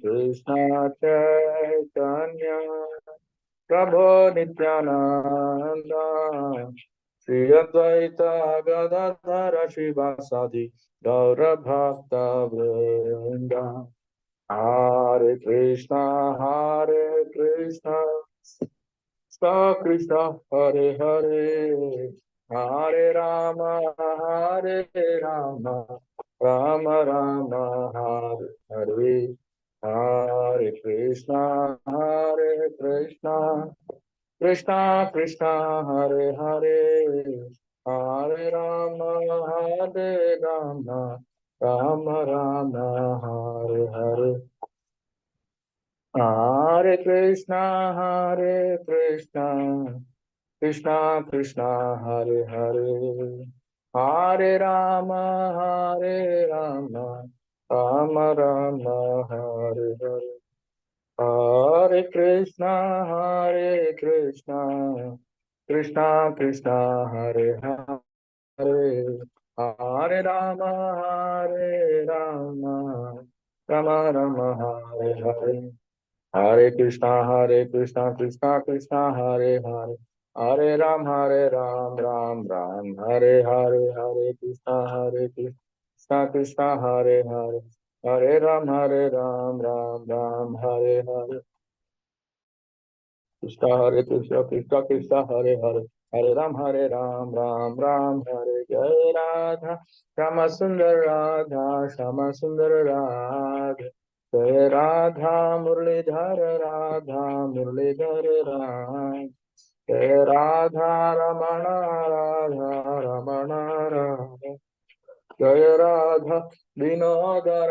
Krishna Chaitanya Prabhu Nityananda Shri Advaita Gadadhara Shivasadi Gaura Bhakta Vrinda Hare Krishna Krishna Krishna Hare Hare Hare Rama Rama Rama Hare Hare Hare Krishna Krishna Krishna Krishna Hare Hare Hare Rama Rama Rama Hare Hare Hare Krishna Krishna Krishna Hare Hare Hare Rama Rama Rama Hare Hare Hare Krishna Krishna Krishna Hare Hare Hare Rama Rama Rama Rama Hare Hare Hare Krishna Krishna Hare Hare Hare Ram Ram Hare Hare Hare Krishna Krishna Hare Hare Hare Ram Ram Hare Hare Krishna Hare Hare Hare Ram Ram Hare Jai Radha Shama Sundar Radha Jai Radha Murlidhar Radha Jai Radha Ramana Radha Jai Radha Vinoda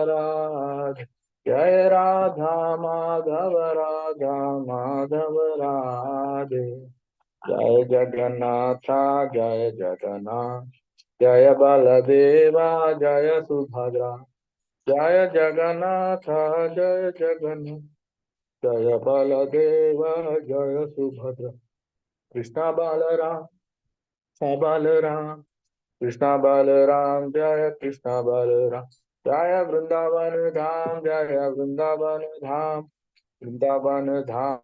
Radha Jai Radha Madhava Radhe Jai Jagannatha Jai Jagannath Jai Baladeva Jai Subhadra Jai Jagannatha Jai Jagannath Jai Baladeva Jai Subhadra Krishna Balaram Balaram Krishna Balaram Jaya Krishna Balaram Jaya Vrindavan Dham Jaya Vrindavan Dham Vrindavan Dham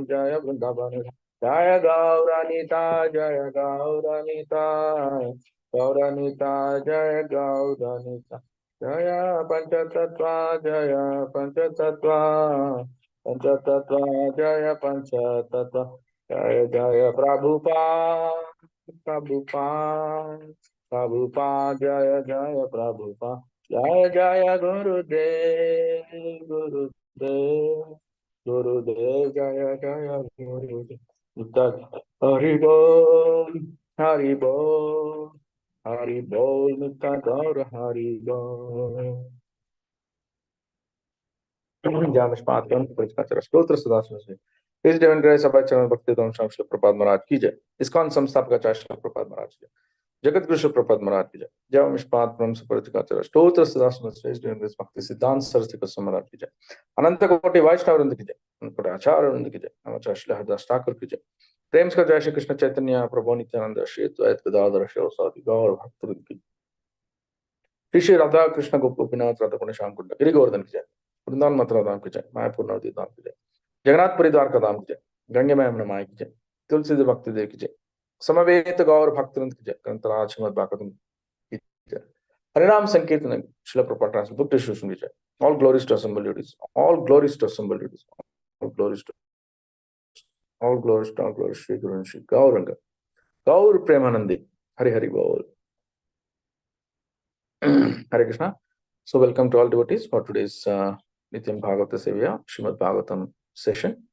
Jaya Vrindavan Dham Jaya Gauranita Jaya Gauranita Gauranita Jaya Gauranita Jaya Panchatattva Jaya Panchatattva Panchatattva Jaya Panchatattva Jaya Jaya Prabhupada Prabhupada Jaya Jaya Prabhupada Jaya Jaya Gurudev Jaya Jaya Gurudev Hari Bol Hari Bol Hari Bol Nitya Gaur Hari Bol जामष्पात्रं परिचकाचर स्तोत्र सदा सुनते इस divine grace of चरण भक्ति धम श्री प्रपाद महाराज की जय ISKCON संस्थापक आचार्य श्री प्रपाद महाराज की जय जगत गुरु श्री प्रपाद महाराज की जय जामष्पात्रं परिचकाचर स्तोत्र सदा सुनते इस डिवाइन ग्रेस भक्ति सिद्धांत सरस्वती गोस्वामी महाराज की जय अनंत कोटि वैष्णव वृंद की जय उनके आचार्य वृंद की जय नमाचार्य श्री हरदास ठाकुर की जय प्रेम का जय श्री कृष्ण चैतन्य प्रभु नित्यानंद श्री अद्वैत गदाधर शिवसादि गौर भक्त वृंद की श्री राधा कृष्ण गोपीनाथ राधा कुंड श्याम कुंड गिरि गोवर्धन की जय वृंदावन मथुरा धाम की जय मायापुर नवदीप धाम की जय जगन्नाथपुरी द्वारका धाम की जय गंगे में यमुना माई की जय तुलसी भक्ति देव की जय समवेत गौर भक्तवृंद की जय ग्रंथराज श्रीमद् भागवतम की जय हरिनाम संकीर्तन शिला प्रभुपाद ट्रांसलेशन बुक डिस्ट्रीब्यूशन की जय all glories to assembled devotees all glories to assembled devotees all glories to all glories Shri Guru Shri Gaurang गौर प्रेमानंदी हरि हरि बोल Hare Krishna. So welcome to all devotees for today's Nityam Bhagavata Sevya Shrimad Bhagavatam session.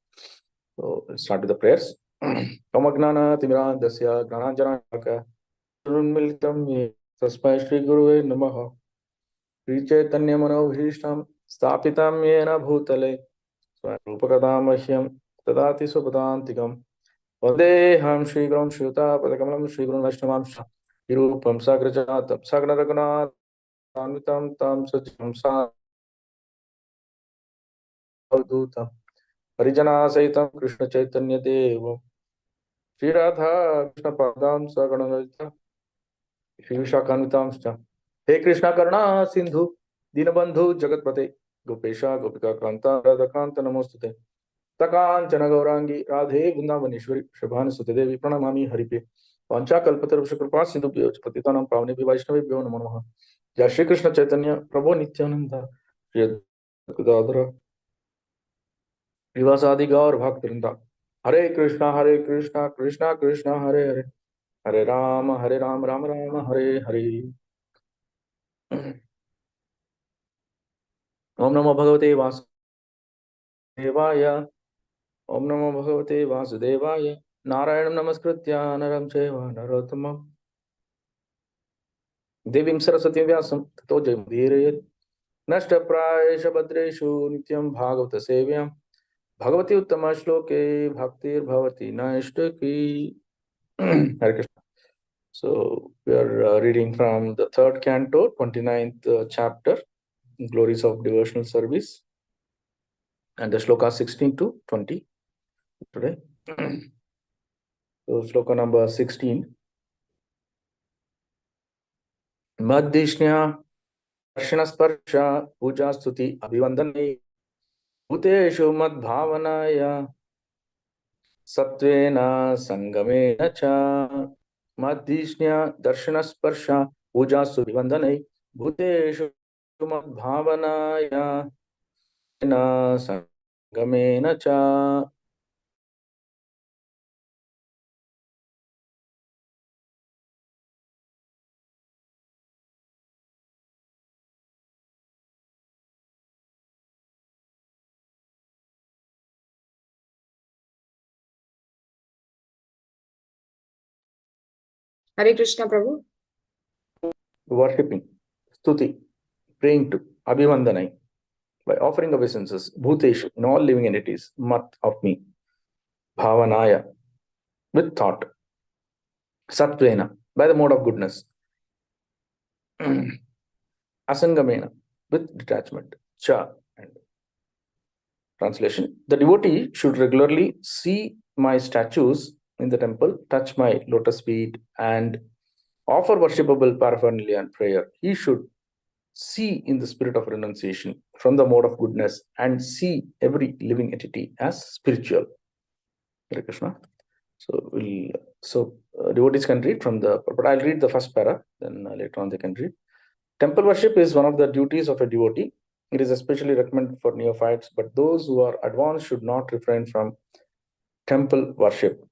So let's start with the prayers. Kamagnana Timirandasya Gnananjanaka Turunmilitam Tasmai Shri Guruve Namaha Shri Chaitanya Manobhishtam Stapitam Yena Bhutale Swayamrupakadamahyam Tadati Supadantikam Vandeham Shri Gurum Shruta Padakamalam Shri Gurum Vaishnavam Shirupam Sagrajatam Sagnaragana Tam tam sacham sadhutam Harijana Saitam Krishna Chaitanya Devam Shri Radha Krishna Padam Saganalita Shri Vishakanitam He Krishna Karna Sindhu Deenbandhu जगतपते गोपेशा गोपिका कांता राधाकांत नमोस्तुते तकांचन गौरांगी राधे वृंदावनेश्वरी शुभानुसुते देवी प्रणमामि हरिप्रिय वाञ्छाकल्पतरुष कृपा सिंधुभ्यो च पतितानां पावनेभ्यो वैष्णवेभ्यो नमो नमः। जय श्री कृष्ण चैतन्य प्रभु नित्यानंद श्री गदाधर श्रीवासादि गौर भक्तवृंदा हरे कृष्णा कृष्णा कृष्णा हरे हरे हरे राम राम राम हरे हरे। ओम नमो भगवते वासुदेवाय ओम नमो भगवते वासुदेवाय नारायणं नमस्कृत्य नरं चैव नरोत्तमं देवीं सरस्वतीं व्यासं ततो जयमुदीरयेत् नष्टप्रायेष भद्रेषु नित्यं भागवत सेव्यां भगवती उत्तम श्लोके भक्तिर्भवति नैष्ठकी। Hare Krishna. So we are reading from the third canto, 29th chapter, Glories of Devotional Service, and the shloka 16 to 20 today. So shloka number 16. Madhishnya Darshanasparsha Puja Stuti Abhivandane Bhuteshu Madbhavanaya Satvena Sangamena Cha. Madhishnya Darshanasparsha Puja Stuti Abhivandane Bhuteshu Madbhavanaya संगमेन च। Hare Krishna Prabhu. Worshipping, stuti, praying to, abhivandanai, by offering obeisances, bhuteshu, in all living entities, mat, of me, bhavanaya, with thought, satvena, by the mode of goodness, asangamena, with detachment, cha, and translation. The devotee should regularly see my statues in the temple, touch my lotus feet, and offer worshipable paraphernalia and prayer. He should see in the spirit of renunciation from the mode of goodness and see every living entity as spiritual. Hare Krishna. So devotees can read from the, but I'll read the first para, then later on they can read. Temple worship is one of the duties of a devotee. It is especially recommended for neophytes, but those who are advanced should not refrain from temple worship.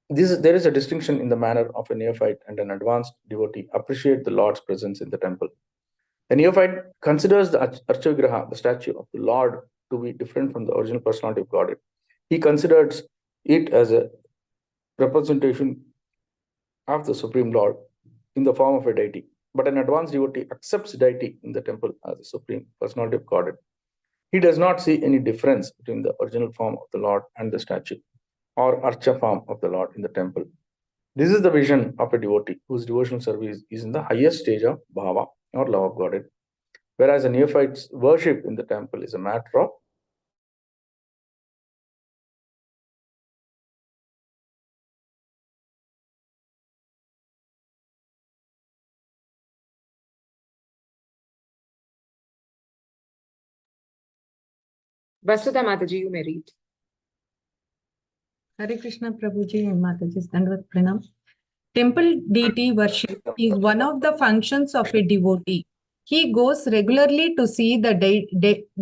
There is a distinction in the manner of a neophyte and an advanced devotee appreciate the Lord's presence in the temple. The neophyte considers the Archavigraha, the statue of the Lord, to be different from the original personality of Godhead. He considers it as a representation of the Supreme Lord in the form of a deity. But an advanced devotee accepts deity in the temple as the Supreme Personality of Godhead. He does not see any difference between the original form of the Lord and the statue, or Archa form of the Lord in the temple. This is the vision of a devotee whose devotional service is in the highest stage of bhava, or love of Godhead. Whereas a neophyte's worship in the temple is a matter of Vasudha Mataji, you may read. Hare Krishna Prabhuji and Mataji's Dandavat Pranam. Temple deity worship is one of the functions of a devotee. He goes regularly to see the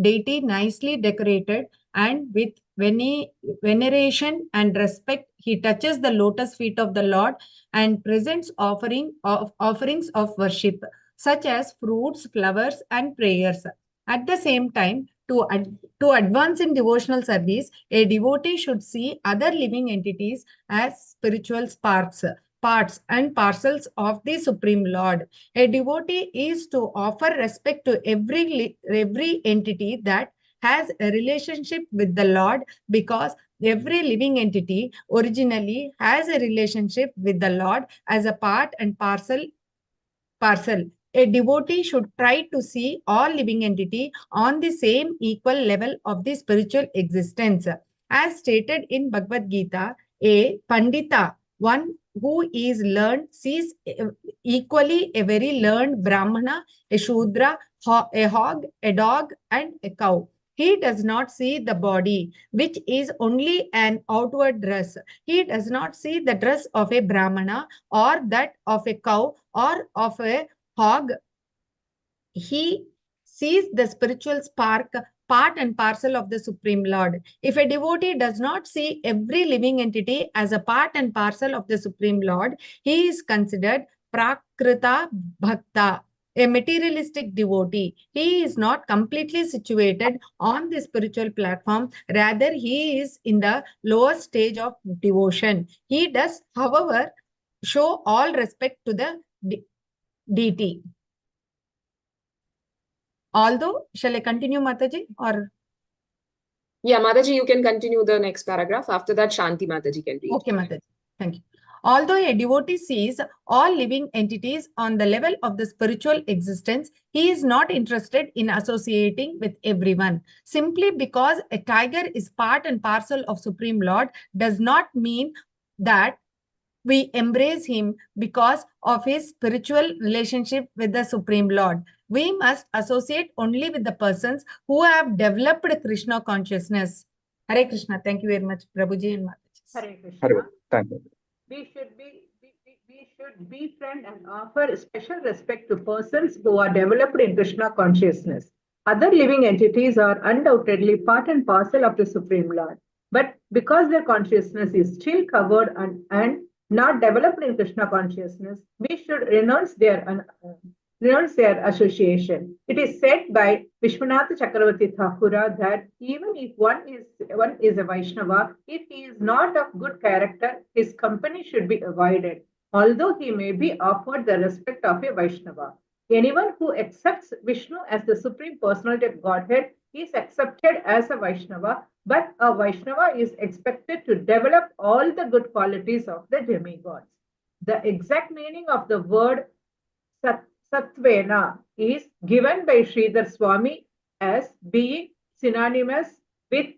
deity nicely decorated, and with veneration and respect, he touches the lotus feet of the Lord and presents offerings of worship, such as fruits, flowers, and prayers. At the same time, to advance in devotional service, a devotee should see other living entities as spiritual parts and parcels of the Supreme Lord. A devotee is to offer respect to every entity that has a relationship with the Lord, because every living entity originally has a relationship with the Lord as a part and parcel. A devotee should try to see all living entity on the same equal level of the spiritual existence. As stated in Bhagavad Gita, a Pandita, one who is learned sees equally a very learned Brahmana, a Shudra, a hog, a dog, and a cow. He does not see the body, which is only an outward dress. He does not see the dress of a Brahmana or that of a cow or of a hog. He sees the spiritual spark, part and parcel of the Supreme Lord. If a devotee does not see every living entity as a part and parcel of the Supreme Lord, he is considered Prakrita Bhakta, a materialistic devotee. He is not completely situated on the spiritual platform. Rather, he is in the lower stage of devotion. He does, however, show all respect to the deity. Although, shall I continue, Mataji? Or Yeah, Mataji, you can continue the next paragraph. After that, Shanti Mataji can read. okay, Mataji. Thank you. Although a devotee sees all living entities on the level of the spiritual existence, he is not interested in associating with everyone. Simply because a tiger is part and parcel of Supreme Lord does not mean that we embrace him because of his spiritual relationship with the Supreme Lord. We must associate only with the persons who have developed Krishna consciousness. Hare Krishna. Thank you very much, Prabhuji and Mataji. Hare Krishna. Hare, thank you. We should befriend and offer special respect to persons who are developed in Krishna consciousness. Other living entities are undoubtedly part and parcel of the Supreme Lord. But because their consciousness is still covered and not developed in Krishna consciousness, we should renounce their association. It is said by Vishwanath Chakravarti Thakura that even if one is a Vaishnava, if he is not of good character, his company should be avoided, although he may be offered the respect of a Vaishnava. Anyone who accepts Vishnu as the Supreme Personality of Godhead is accepted as a Vaishnava, but a Vaishnava is expected to develop all the good qualities of the demigods. The exact meaning of the word Satvena is given by Sridhar Swami as being synonymous with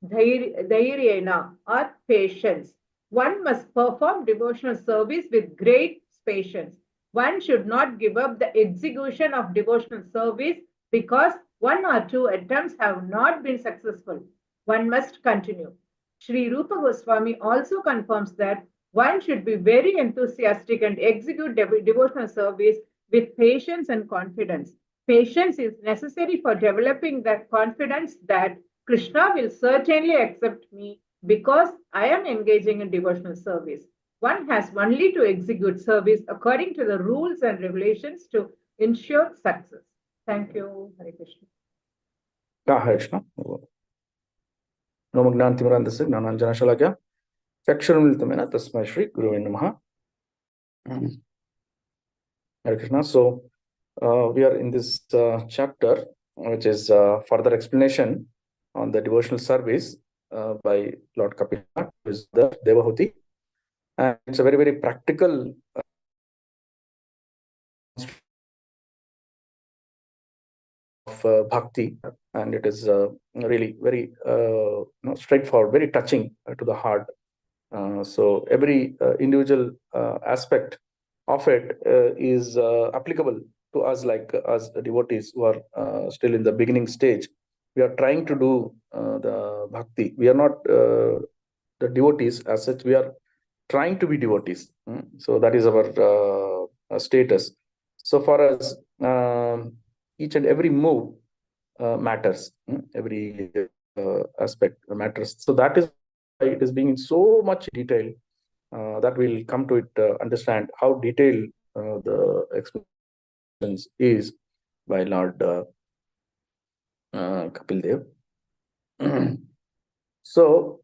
Dhairyena or patience. One must perform devotional service with great patience. One should not give up the execution of devotional service because one or two attempts have not been successful. One must continue. Sri Rupa Goswami also confirms that one should be very enthusiastic and execute devotional service with patience and confidence. Patience is necessary for developing that confidence that Krishna will certainly accept me because I am engaging in devotional service. One has only to execute service according to the rules and regulations to ensure success. Thank you, Hare Krishna. Hare Krishna. Namo Gnanatimirandasya Gnananjana Shalakya Chakshurumilitamena Tasmai Shri Gurave Namaha. Hare Krishna. So we are in this chapter, which is further explanation on the devotional service by Lord Kapila, who is the Devahuti. And it's a very, very practical of bhakti, and it is really very straightforward, very touching to the heart. So every individual aspect of it is applicable to us, like us devotees who are still in the beginning stage. We are trying to do the bhakti. We are not the devotees as such. We are trying to be devotees. So that is our status. So for us, each and every move matters. Every aspect matters. So that is why it is being in so much detail that we'll come to it, understand how detailed the explanation is by Lord Kapil Dev. So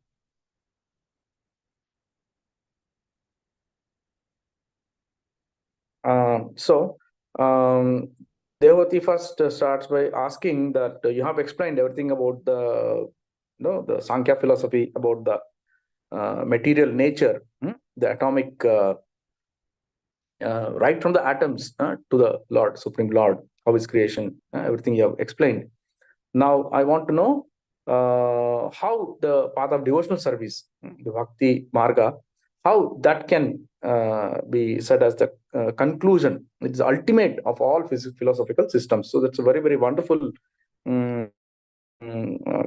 Devati first starts by asking that you have explained everything about the the Sankhya philosophy, about the material nature, the atomic, right from the atoms to the Lord, Supreme Lord, how his creation, everything you have explained. Now I want to know how the path of devotional service, the Bhakti Marga, how that can be said as the conclusion. It's the ultimate of all philosophical systems. So that's a very, very wonderful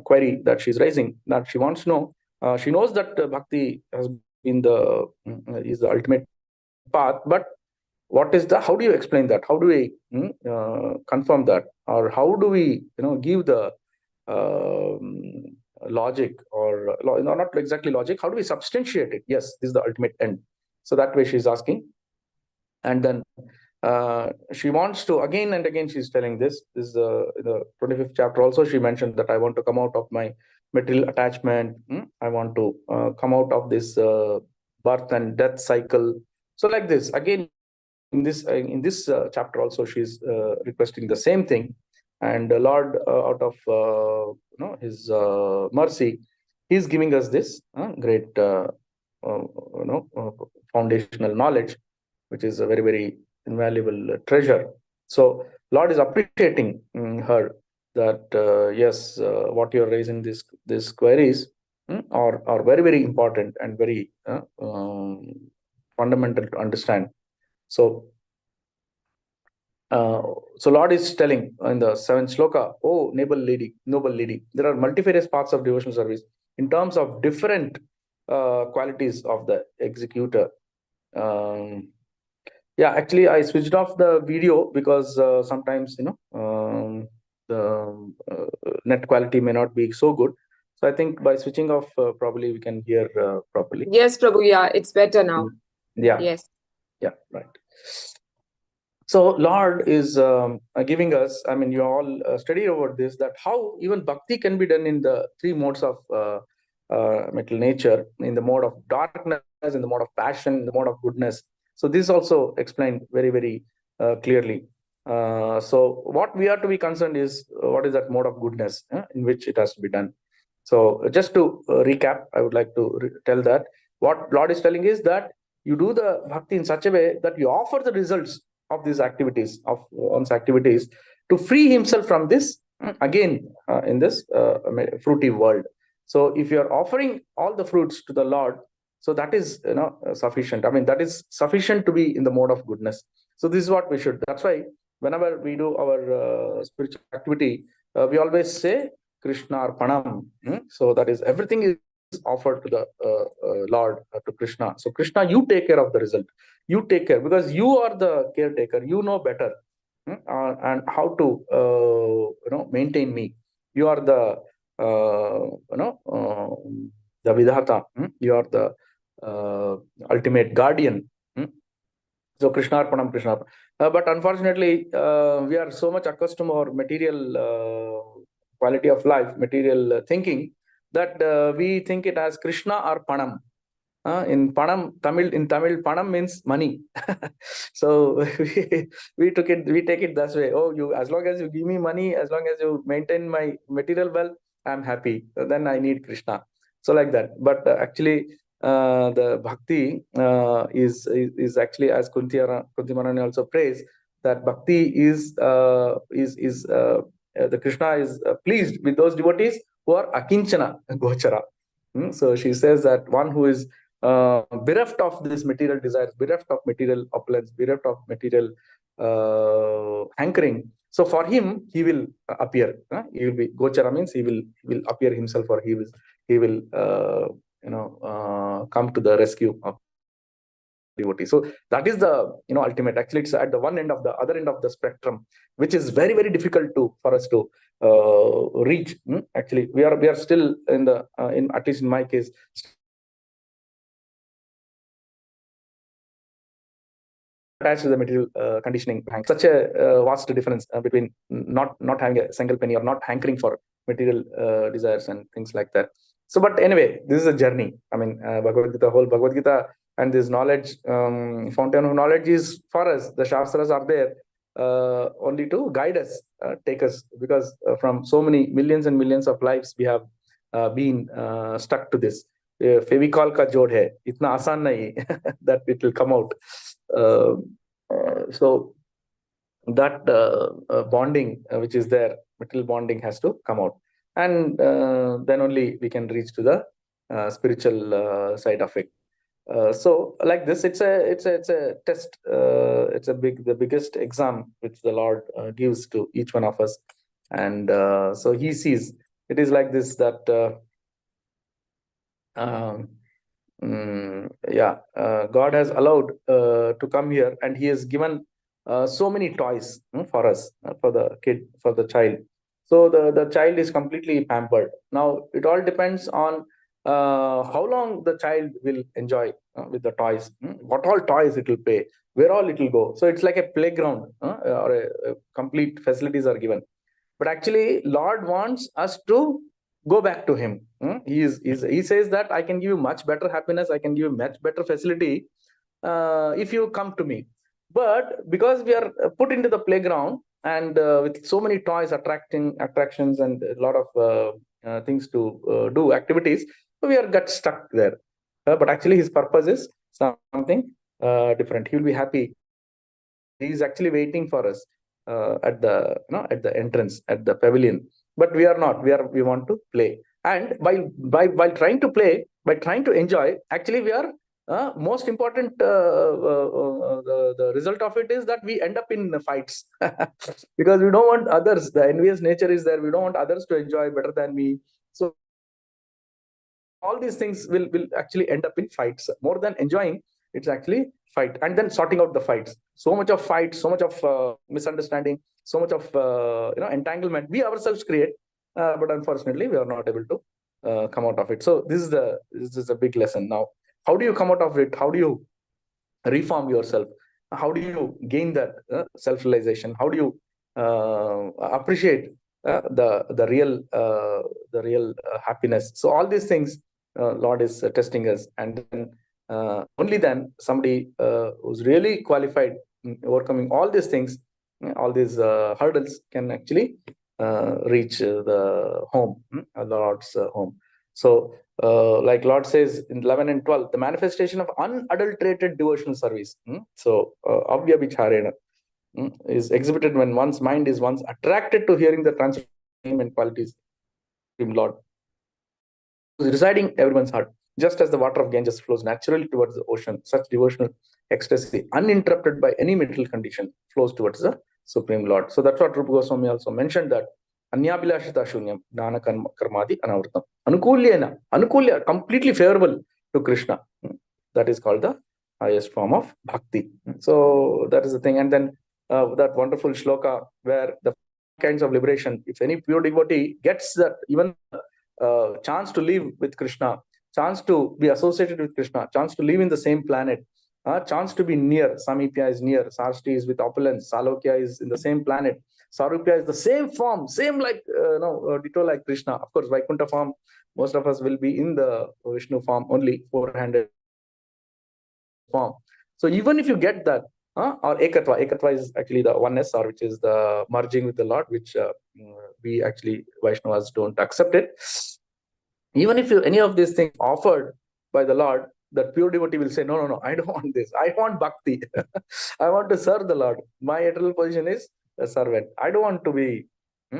query that she's raising, that she wants to know. She knows that bhakti has been is the ultimate path, but what is how do you explain that? How do we confirm that? Or how do we give the logic, or not exactly logic, how do we substantiate it? Yes, this is the ultimate end. So that way she's asking. And then she wants to, again and again she's telling this is the 25th chapter also, she mentioned that I want to come out of my material attachment. I want to come out of this birth and death cycle. So like this, again in this chapter also she's requesting the same thing. And the Lord, out of his mercy, he's giving us this great foundational knowledge, which is a very, very invaluable treasure. So Lord is appreciating her that yes, what you're raising these queries are very, very important and very fundamental to understand. So Lord is telling in the 7th shloka, oh noble lady, there are multifarious paths of devotional service in terms of different qualities of the executor. Yeah, actually I switched off the video because sometimes the net quality may not be so good. So I think by switching off, probably we can hear properly. Yes, Prabhu. Yeah, it's better now. Yeah. Yes. Yeah, right. So Lord is giving us, I mean, you all studied over this, that how even bhakti can be done in the 3 modes of material nature, in the mode of darkness, in the mode of passion, in the mode of goodness. So this is also explained very, very clearly. So what we are to be concerned is, what is that mode of goodness in which it has to be done. So just to recap, I would like to tell that what Lord is telling is that you do the bhakti in such a way that you offer the results of these activities, of one's activities, to free himself from this again in this fruity world. So if you are offering all the fruits to the Lord, so that is sufficient. I mean, that is sufficient to be in the mode of goodness. So this is what we should. That's why whenever we do our spiritual activity, we always say Krishna Arpanam. So that is, everything is offered to the Lord, to Krishna. So Krishna, you take care of the result. You take care, because you are the caretaker. You know better and how to maintain me. You are the the Vidhata. You are the ultimate guardian. So Krishna Arpanam, Krishna. But unfortunately, we are so much accustomed to our material quality of life, material thinking, that we think it as Krishna or Panam. In Tamil, Panam means money. So we take it that way. Oh, you, as long as you give me money, as long as you maintain my material wealth, I'm happy. Then I need Krishna. So like that. But actually, the bhakti is actually, as Kunti Maharani also prays, that bhakti is the Krishna is pleased with those devotees who are akinchana gochara. So she says that one who is bereft of these material desires, bereft of material opulence, bereft of material hankering. So for him, he will appear. He will be gochara, means he will appear himself, or he will come to the rescue of devotee. So that is the ultimate. Actually, it's at the other end of the spectrum, which is very, very difficult for us to reach. Actually, we are still in at least in my case, attached to the material conditioning. Such a vast difference between not having a single penny, or not hankering for material desires and things like that. So, but anyway, this is a journey. I mean, whole Bhagavad Gita and this knowledge, fountain of knowledge is for us. The Shastras are there only to guide us, take us, because from so many millions and millions of lives, we have been stuck to this. Fevicol ka jod hai, itna asan nahi that it will come out. So that bonding which is there, material bonding, has to come out, and then only we can reach to the spiritual side of it. So like this, it's a test. It's the biggest exam which the Lord gives to each one of us, and so He sees it is like this that God has allowed to come here, and He has given so many toys for us, for the kid, for the child. So the child is completely pampered. Now it all depends on how long the child will enjoy with the toys, what all toys it will pay, where all it will go. So it's like a playground, or a complete facilities are given. But actually, Lord wants us to go back to Him. He says that I can give you much better happiness, I can give you much better facility if you come to me. But because we are put into the playground, and with so many toys, attractions, and a lot of things to do, activities, so we are got stuck there. But actually, His purpose is something different. He will be happy. He is actually waiting for us at the entrance, at the pavilion. But we are not. We want to play, and while trying to play, by trying to enjoy, actually we are most important. The result of it is that we end up in fights because we don't want others. The envious nature is there. We don't want others to enjoy better than me. So all these things will actually end up in fights. More than enjoying, it's actually fight, and then sorting out the fights. So much of fight, so much of misunderstanding, so much of entanglement we ourselves create, but unfortunately we are not able to come out of it. So this is a big lesson. Now, how do you come out of it? How do you reform yourself? How do you gain that self-realization? How do you appreciate the real happiness? So all these things Lord is testing us, and then only then somebody who's really qualified in overcoming all these things, all these hurdles, can actually reach the home, the Lord's home. So like Lord says in 11 and 12, the manifestation of unadulterated devotional service. So avyabhicharena is exhibited when one's mind is once attracted to hearing the transformation and qualities of Lord residing everyone's heart. Just as the water of Ganges flows naturally towards the ocean, such devotional ecstasy, uninterrupted by any mental condition, flows towards the Supreme Lord. So that's what Rupa Goswami also mentioned, that Anyabhilashita Shunyam, Dana Karmadi Anavritam. Anukulya, completely favorable to Krishna. That is called the highest form of bhakti. So that is the thing. And then that wonderful shloka where the kinds of liberation, if any pure devotee gets that, even chance to live with Krishna, chance to be associated with Krishna, chance to live in the same planet, chance to be near. Samipya is near, Sarshti is with opulence, Salokya is in the same planet, Sarupya is the same form, same like ditto like Krishna. Of course, Vaikuntha form, most of us will be in the Vishnu form only, 400 form. So even if you get that, or Ekatva is actually the oneness, or which is the merging with the Lord, which we actually Vaishnavas don't accept it. Even if any of these things offered by the Lord, that pure devotee will say, no, I don't want this. I want bhakti. I want to serve the Lord. My eternal position is a servant. I don't want to be be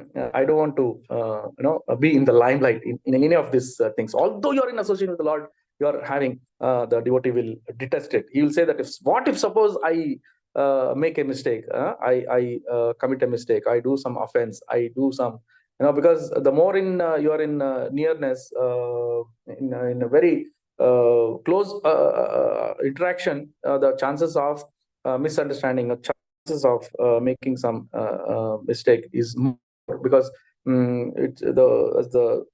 in the limelight in any of these things. Although you're in association with the Lord, you're having the devotee will detest it. He will say that if suppose I make a mistake, I commit a mistake, I do some offense, I do some, because the more you are in nearness, in a very close interaction, the chances of misunderstanding, the chances of making some mistake is more, because as the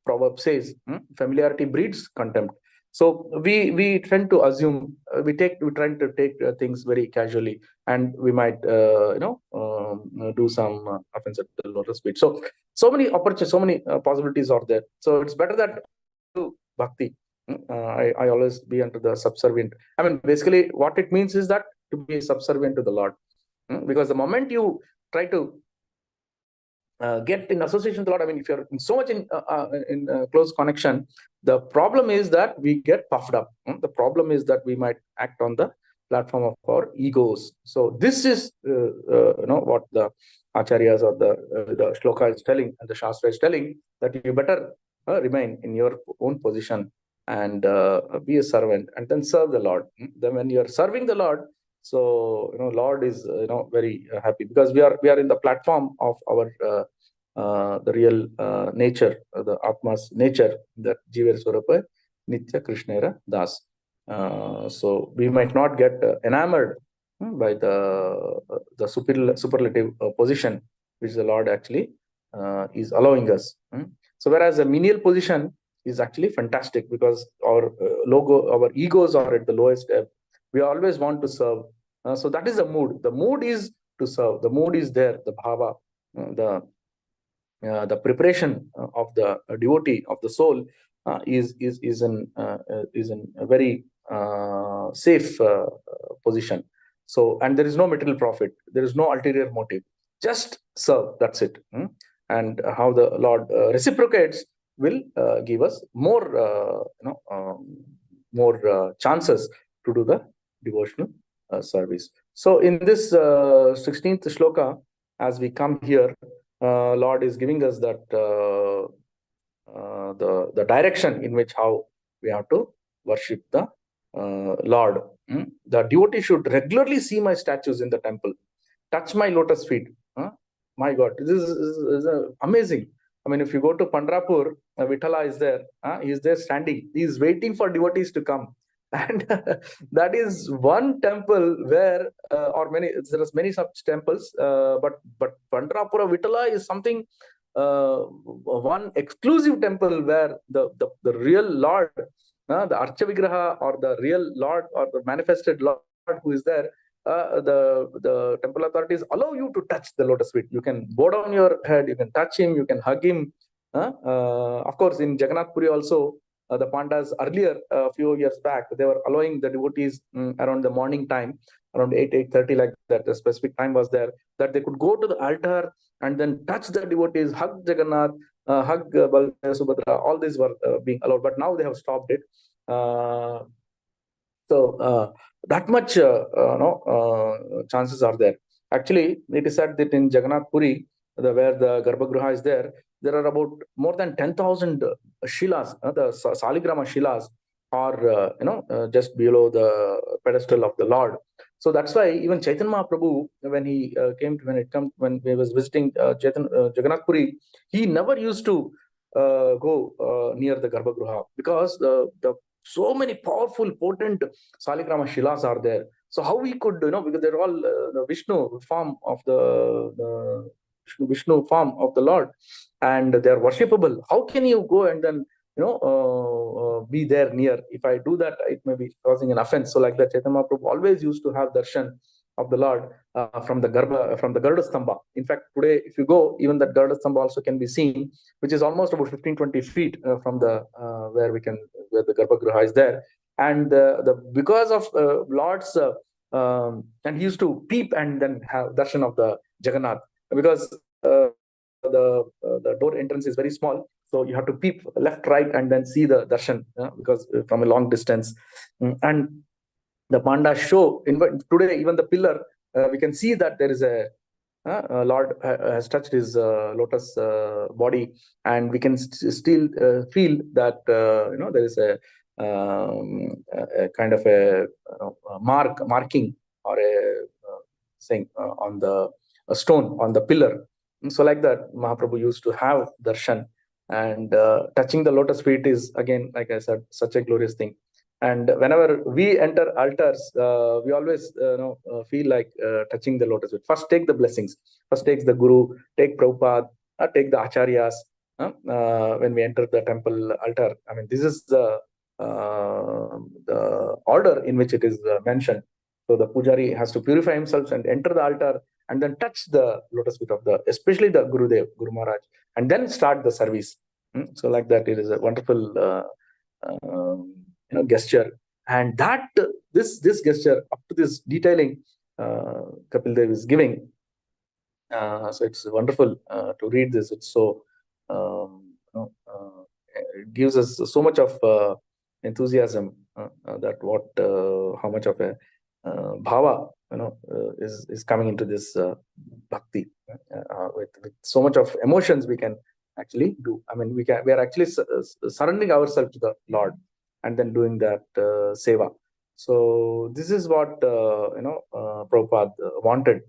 proverb says, familiarity breeds contempt. So we tend to assume, we try to take things very casually, and we might do some offense at the lower speed. So many opportunities, so many possibilities are there. So it's better that do bhakti. I always be unto the subservient. I mean, basically what it means is that to be subservient to the Lord, because the moment you try to get in association with the Lord, I mean, if you're so much in close connection, the problem is that we get puffed up. The problem is that we might act on the platform of our egos. So this is what the acharyas or the shloka is telling, and the shastra is telling, that you better remain in your own position, and be a servant, and then serve the Lord. Then when you are serving the Lord, so Lord is very happy, because we are in the platform of our the real nature, the Atma's nature, that Jiver Swarapa Nitya Krishnera Das. So we might not get enamored by the superlative position which the Lord actually is allowing us. So whereas a menial position is actually fantastic, because our our egos are at the lowest ebb. We always want to serve. So that is the mood. The mood is to serve. The mood is there. The bhava, the preparation of the devotee, of the soul, is in a very safe position. So, and there is no material profit. There is no ulterior motive. Just serve. That's it. And how the Lord reciprocates will give us more, more chances to do the devotional service. So, in this 16th shloka, as we come here, Lord is giving us that the direction in which how we have to worship the Lord. The devotee should regularly see my statues in the temple, touch my lotus feet. My God, this is amazing. I mean, if you go to Pandharpur, Vithala is there. He is there standing. He is waiting for devotees to come. And that is one temple where, or many, there are many such temples, but Pandharpura Vithala is something, one exclusive temple where the real Lord, the Archa Vigraha, or the real Lord, or the manifested Lord who is there, the temple authorities allow you to touch the lotus feet. You can bow down your head, you can touch him, you can hug him. Of course, in Jagannath Puri also, the Pandas earlier, a few years back, they were allowing the devotees around the morning time, around 8:30, like that. The specific time was there, that they could go to the altar and then touch the devotees, hug Jagannath, hug Baldev, Subhadra. All these were being allowed, but now they have stopped it. So that much chances are there. Actually, it is said that in Jagannath Puri, where the Garbhagriha is there are about more than 10,000 shilas, the Saligrama shilas, are just below the pedestal of the Lord. So that's why even Chaitanya Mahaprabhu, when he when he was visiting Jagannath Puri, he never used to go near the Garbhagriha, because the so many powerful, potent Saligrama shilas are there. So how we could, because they're all the Vishnu form of the Vishnu form of the Lord, and they're worshipable. How can you go and then be there near? If I do that, it may be causing an offense. So like that, Chaitanya Mahaprabhu always used to have darshan of the Lord from the Garuda Stamba. In fact, today, if you go, even that Garuda Stamba also can be seen, which is almost about 15-20 feet from the where the Garbhagriha is there. And because of Lord's and he used to peep and then have darshan of the Jagannath, because the door entrance is very small, so you have to peep left, right, and then see the darshan, because from a long distance. And the Pandas show today, even the pillar, we can see that there is a Lord has touched his lotus body, and we can still feel that there is a kind of a marking, or a saying on a stone on the pillar. And so like that, Mahaprabhu used to have darshan, and touching the lotus feet is, again, like I said, such a glorious thing. And whenever we enter altars, we always feel like touching the lotus feet. First, take the blessings. First, takes the Guru, take Prabhupada, take the Acharyas. When we enter the temple altar, I mean, this is the order in which it is mentioned. So the pujari has to purify himself and enter the altar, and then touch the lotus feet of especially the Gurudev, Guru Maharaj, and then start the service. So like that, it is a wonderful gesture. And that this gesture, up to this detailing, Kapil Dev is giving. So it's wonderful to read this. It's so it gives us so much of enthusiasm, that how much of a bhava is coming into this bhakti, with so much of emotions we can actually do. I mean, we are actually surrendering ourselves to the Lord, and then doing that seva. So this is what Prabhupada wanted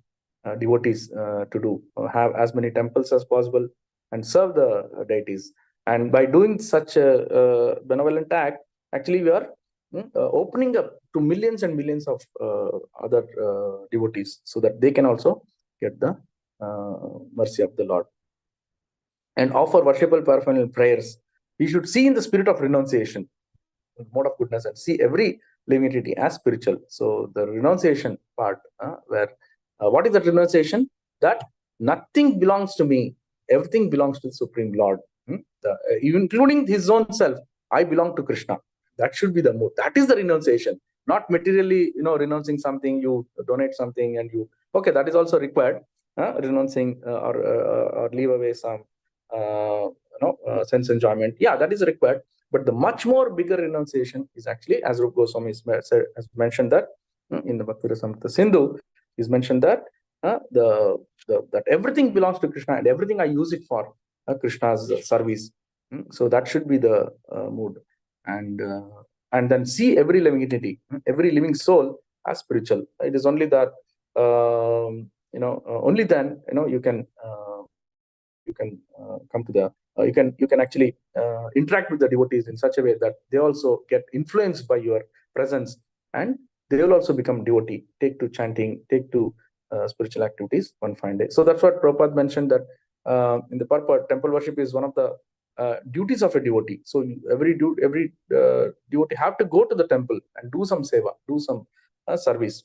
devotees to do, have as many temples as possible and serve the deities. And by doing such a benevolent act, actually we are opening up to millions and millions of other devotees, so that they can also get the mercy of the Lord and offer worshipable perfunctory prayers. We should see in the spirit of renunciation, mode of goodness, and see every living entity as spiritual. So the renunciation part, where what is the renunciation? That nothing belongs to me, everything belongs to the Supreme Lord, even including his own self. I belong to Krishna. That should be the mode. That is the renunciation, not materially, renouncing something. You donate something and you, okay, that is also required. Renouncing or leave away some sense enjoyment. Yeah, that is required. But the much more bigger renunciation is actually, as Rupa Goswami has mentioned that in the Bhakti Rasamrita Sindhu, he's mentioned that that everything belongs to Krishna and everything I use it for Krishna's service. So that should be the mood, and then see every living entity, every living soul as spiritual. It is only that only then you can come to the you can actually interact with the devotees in such a way that they also get influenced by your presence, and they will also become devotee, take to chanting, take to spiritual activities one fine day. So that's what Prabhupada mentioned, that in the purport, temple worship is one of the duties of a devotee. So every devotee have to go to the temple and do some seva, do some service.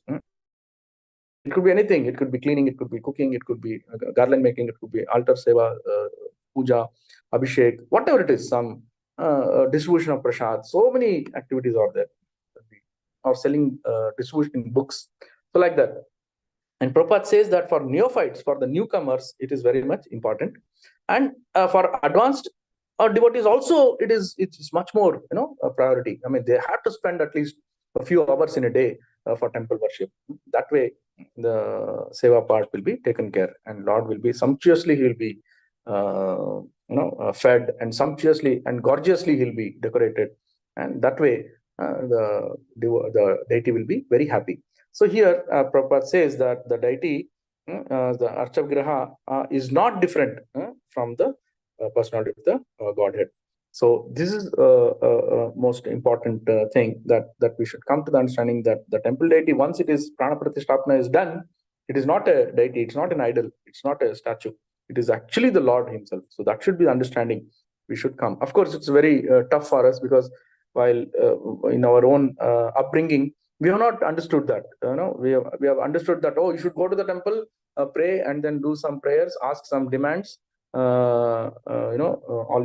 It could be anything. It could be cleaning, it could be cooking, it could be garland making, it could be altar seva, puja, abhishek, whatever it is, some distribution of prasad. So many activities are there, or selling, distributing books. So like that. And Prabhupada says that for neophytes, for the newcomers, it is very much important. And for advanced devotees also, it's much more, a priority. I mean, they have to spend at least a few hours in a day for temple worship. That way, the seva part will be taken care, and Lord will be sumptuously, he will be fed, and sumptuously and gorgeously he'll be decorated, and that way the deity will be very happy. So here Prabhupada says that the deity, the Archavigraha, is not different from the personality of the Godhead. So this is most important thing, that we should come to the understanding that the temple deity, once it is prana pratisthapana is done, it is not a deity, it's not an idol, it's not a statue. It is actually the Lord himself. So that should be the understanding we should come. Of course, it's very tough for us, because while in our own upbringing, we have not understood that. We have understood that, oh, you should go to the temple, pray, and then do some prayers, ask some demands. All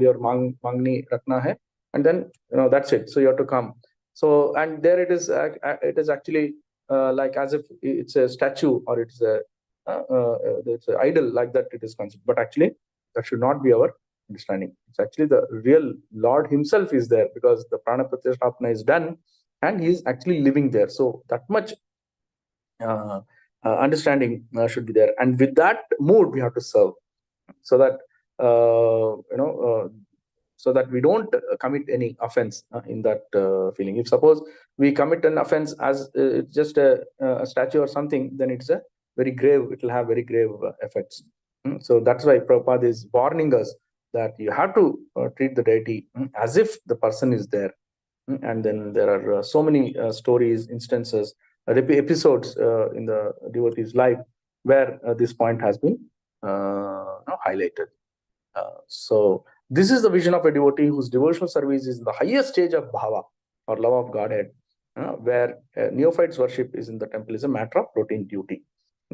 your mangni rakna hai, and then that's it. So you have to come. So, and there it is actually like as if it's a statue, or it's an idol, like that it is considered. But actually, that should not be our understanding. It's actually the real Lord himself is there, because the prana pratisthapana is done and he is actually living there. So that much understanding should be there, and with that mood we have to serve, so that so that we don't commit any offense in that feeling. If suppose we commit an offense as just a statue or something, then it's a very grave, it will have very grave effects. So that's why Prabhupada is warning us that you have to treat the deity as if the person is there. And then there are so many stories, instances, episodes in the devotee's life where this point has been highlighted. So this is the vision of a devotee whose devotional service is the highest stage of bhava, or love of Godhead, where neophyte's worship is in the temple is a matter of routine duty.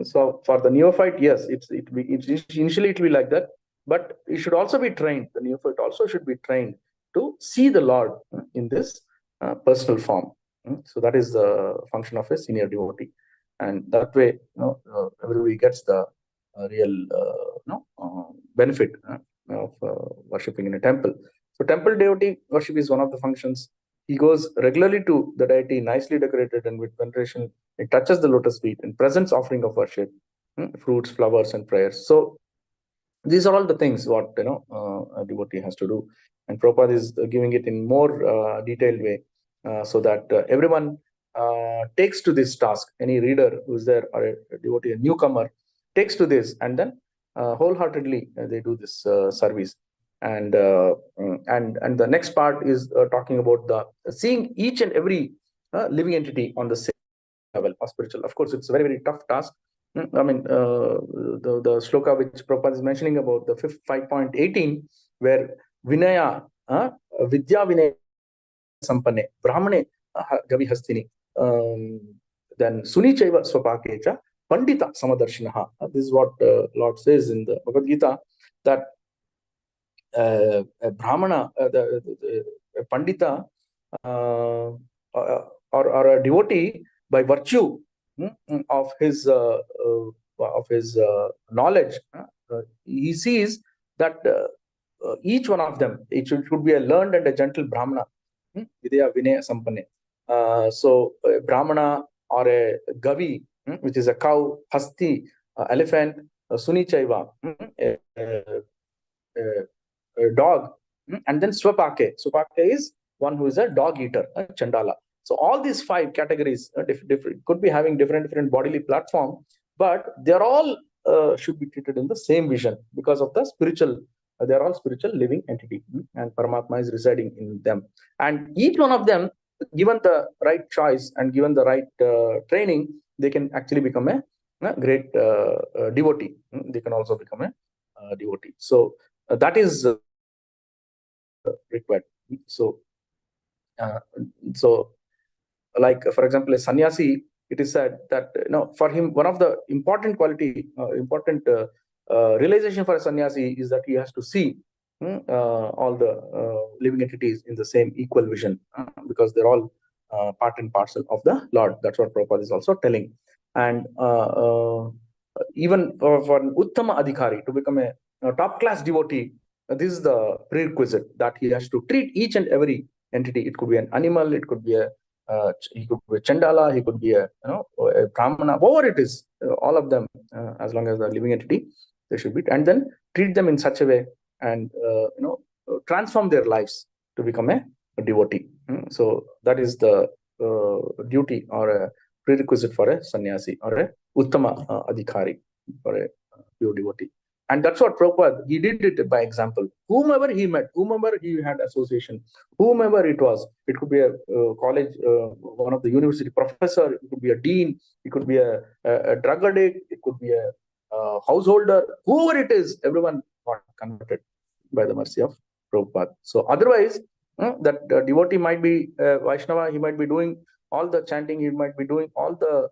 So for the neophyte, yes, initially it will be like that, but it should also be trained. The neophyte also should be trained to see the Lord in this personal form. So that is the function of a senior devotee, and that way, everybody gets the real benefit of worshipping in a temple. So temple devotee worship is one of the functions. He goes regularly to the deity, nicely decorated and with veneration. He touches the lotus feet and presents offering of worship, fruits, flowers, and prayers. So these are all the things what a devotee has to do, and Prabhupada is giving it in more detailed way so that everyone takes to this task. Any reader who's there or a devotee, a newcomer, takes to this, and then wholeheartedly they do this service. And the next part is talking about the seeing each and every living entity on the same level of spiritual. Of course, it's a very, very tough task. I mean, the shloka which Prabhupada is mentioning about the 5.18, where Vinaya, Vidya Vinaya Sampane, Brahmane Gavi Hastini, then Suni Chaiva Swapakecha, Pandita Samadarshinaha. This is what Lord says in the Bhagavad Gita, that a Brahmana, the Pandita, or a devotee, by virtue of his knowledge, he sees that each one of them, it should be a learned and a gentle Brahmana, Vidya Vinaya Sampane. So a Brahmana or a Gavi, which is a cow, Hasti, elephant, Suni Chaiva, a dog, and then Swapake. Swapake is one who is a dog eater, a Chandala. So all these 5 categories could be having different bodily platform, but they're all should be treated in the same vision because of the spiritual. They are all spiritual living entity, and Paramatma is residing in them. And each one of them, given the right choice and given the right training, they can actually become a great devotee. They can also become a devotee. So that is required. So like for example, a sannyasi, it is said that for him, one of the important realization for a sannyasi is that he has to see all the living entities in the same equal vision, because they're all part and parcel of the Lord. That's what Prabhupada is also telling. And even for an Uttama Adhikari to become a top class devotee, this is the prerequisite, that he has to treat each and every entity. It could be an animal, it could be he could be a Chandala, he could be a Brahmana, whatever it is, all of them, as long as the living entity, they should be, and then treat them in such a way, and transform their lives to become a devotee. So that is the duty or a prerequisite for a sannyasi or a Uttama Adhikari, for a pure devotee. And that's what Prabhupada, he did it by example. Whomever he met, whomever he had association, whomever it was, it could be a college, one of the university professor, it could be a dean, it could be a drug addict, it could be a householder, whoever it is, everyone got converted by the mercy of Prabhupada. So otherwise, that devotee might be Vaishnava, he might be doing all the chanting, he might be doing all the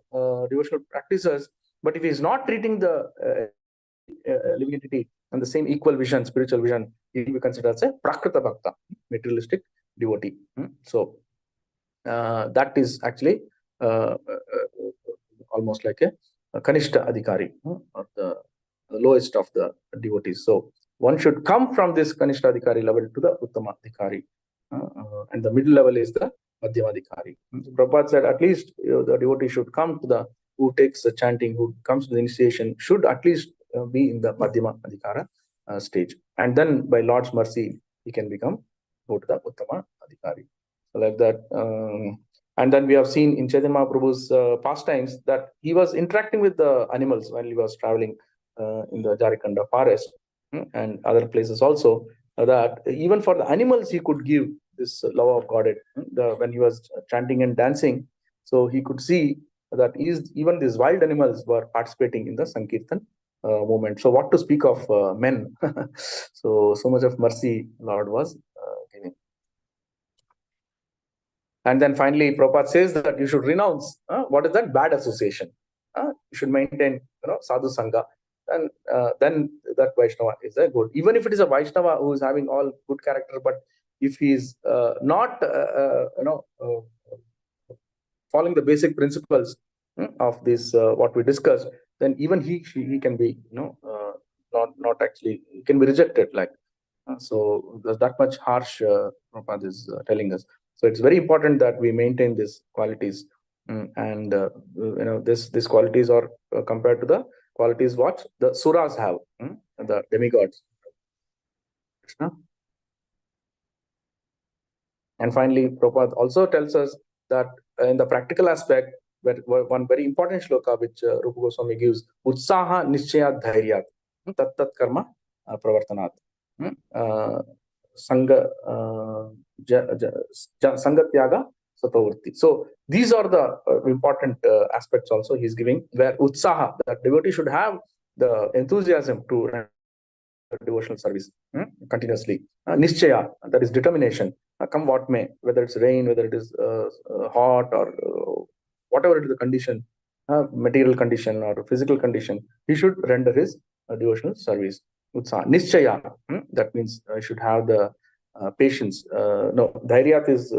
devotional practices, but if he is not treating the living entity and the same equal vision, spiritual vision, he will be considered as a Prakrita Bhakta, materialistic devotee. So that is actually almost like a Kanishta Adhikari, or the lowest of the devotees. So one should come from this Kanishta Adhikari level to the Uttama Adhikari, and the middle level is the Madhyama Adhikari. Prabhupada said at least the devotee should come to the, who takes the chanting, who comes to the initiation, should at least be in the Madhyama Adhikara stage. And then by Lord's mercy, he can go to the Uttama Adhikari. So like that. And then we have seen in Chaitanya Mahaprabhu's pastimes that he was interacting with the animals while he was traveling in the Jharkhand forest and other places also, that even for the animals he could give this love of Godhead. When he was chanting and dancing, so he could see that even these wild animals were participating in the Sankirtan movement. So what to speak of men? So much of mercy Lord was giving. And then finally, Prabhupada says that you should renounce what is that? Bad association. You should maintain sadhu sangha, and then that Vaishnava is a good. Even if it is a Vaishnava who is having all good character, but if he is not following the basic principles of this what we discussed, then even he can be not actually, he can be rejected. So there's that much harsh Prabhupada is telling us. So it's very important that we maintain these qualities, and these qualities are compared to the qualities what the suras have, the demigods. Krishna? And finally, Prabhupada also tells us that in the practical aspect, one very important shloka which Rupa Goswami gives, Utsaha Nishchayat Dhairyat, Tat Tat Karma Pravartanat. Sangha Tyaga Satavurti. So these are the important aspects also he's giving, where Utsaha, that devotee should have the enthusiasm to devotional service continuously. Nishchaya, that is determination, come what may, whether it's rain, whether it is hot, or whatever it is the condition, material condition or physical condition, he should render his devotional service. Utsaha. Nishchaya, that means I should have the patience. No, Dhairyat is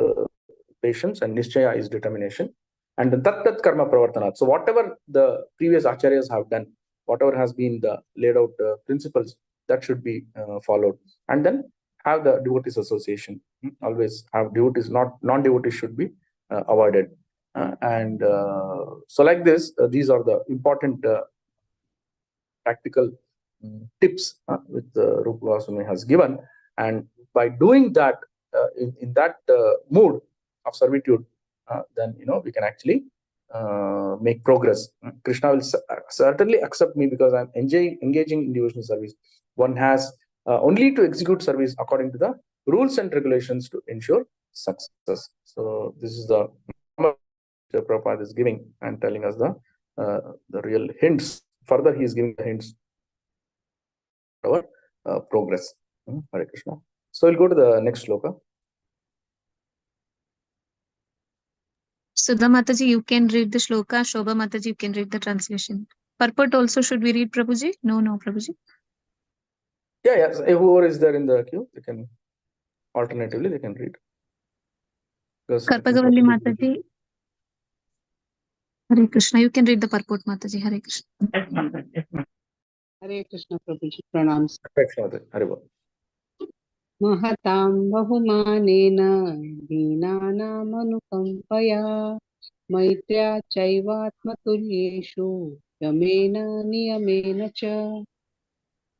patience and Nishchaya is determination. And the Tat Karma Pravartanat. So whatever the previous acharyas have done, whatever has been the laid out principles, that should be followed. And then have the devotees association. Always have devotees, non-devotees should be avoided. So like this, these are the important practical tips which Rupa Goswami has given. And by doing that in that mood of servitude, then we can actually make progress. Krishna will certainly accept me because I'm engaging in devotional service. One has only to execute service according to the rules and regulations to ensure success. So this is the Prabhupada is giving and telling us the real hints. Further, he is giving the hints for our progress. Hare Krishna. So we'll go to the next shloka. Sudha Mataji, you can read the shloka. Shobha Mataji, you can read the translation. Purport also should we read, Prabhuji? No, Prabhuji. Yeah. So whoever is there in the queue, they can alternatively they can read. Karpagavalli Mataji. Hare Krishna, you can read the purport, Mataji. Hare Krishna. Hare Krishna, Prabhuji. Pranams. Hare Bol. Mahatam bahumanena deenanaamanukampaya maitrya chaivatmatulyeshu yamena niyamena cha.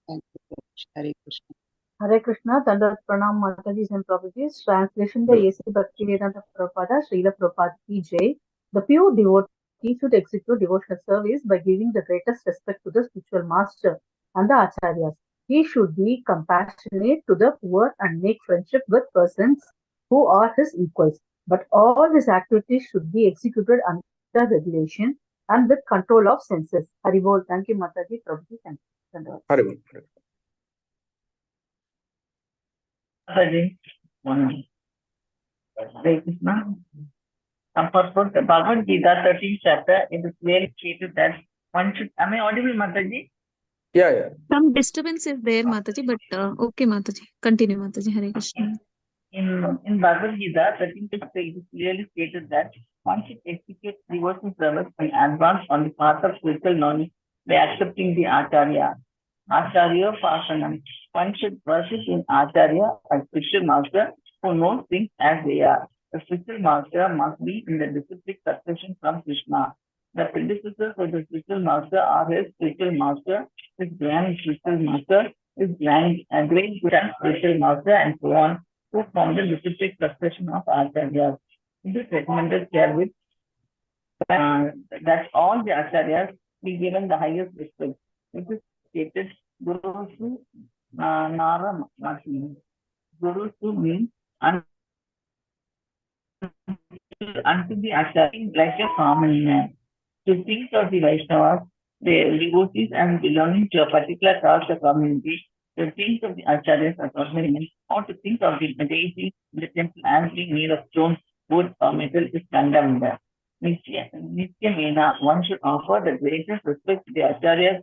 Thank you, Prabhuji. Hare Krishna. Hare Krishna, Dandavat Pranam Mataji's and Prabhuji's. Translation by A.C. Bhaktivedanta Prabhupada, Srila Prabhupada Ki Jai. The pure devotee should execute devotional service by giving the greatest respect to the spiritual master and the acharyas. He should be compassionate to the poor and make friendship with persons who are his equals. But all his activities should be executed under regulation and with control of senses. Haribol. Thank you, Mataji. Prabhuji. Thank you. Haribol. Hare Krishna. Purport the Bhagavad Gita, 13th chapter, it is clearly stated that one should. Am I audible, Mataji? Yeah. Some disturbance is there, Mataji, but okay, Mataji. Continue, Mataji. Hare Krishna. In Bhagavad Gita, 13th chapter, it is clearly stated that one should execute devotional service and advance on the path of spiritual knowledge by accepting the Acharya. Acharya Pasanam. One should worship in Acharya, a spiritual master who knows things as they are. The spiritual master must be in the disciplic succession from Krishna. The predecessors of the spiritual master are his spiritual master, his grand spiritual master, his great spiritual master, and so on, who form the disciplic succession of Acharyas. It is recommended herewith that all the Acharyas be given the highest respect. It is stated Gurusu Nara Mati. Gurusu means unto the Acharya like a common man. To think of the Vaishnavas, the devotees and belonging to a particular caste or community, to think of the Acharyas as ordinary men, or to think of the deities in the temple as being made of stone, wood, or metal is condemned. Nityamena, one should offer the greatest respect to the Acharyas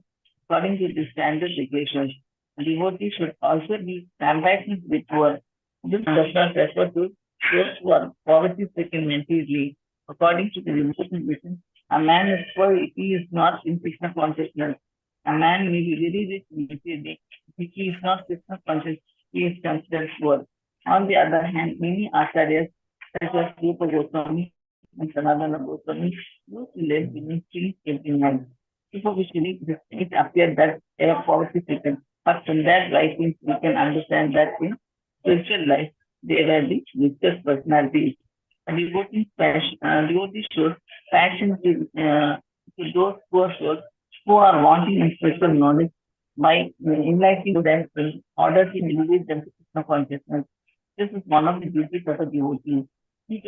according to the standard regulations. Devotees should also be compassionate with poor. This does not refer to those who are poverty-stricken mentally. According to the devotional mission, a man is poor if he is not in Krishna consciousness. A man may be very rich materially. If he is not Krishna conscious, he is considered poor. On the other hand, many acharyas, such as Rupa Goswami and Sanatana Goswami, used to live in streets every night. Superficially, it appeared that they are poverty stricken. But from that writings, we can understand that in spiritual life, they were the richest personalities. A devotee shows passion to those poor souls who are wanting in spiritual knowledge by enlightening them in order to elevate them to Krishna consciousness. This is one of the duties of a devotee. He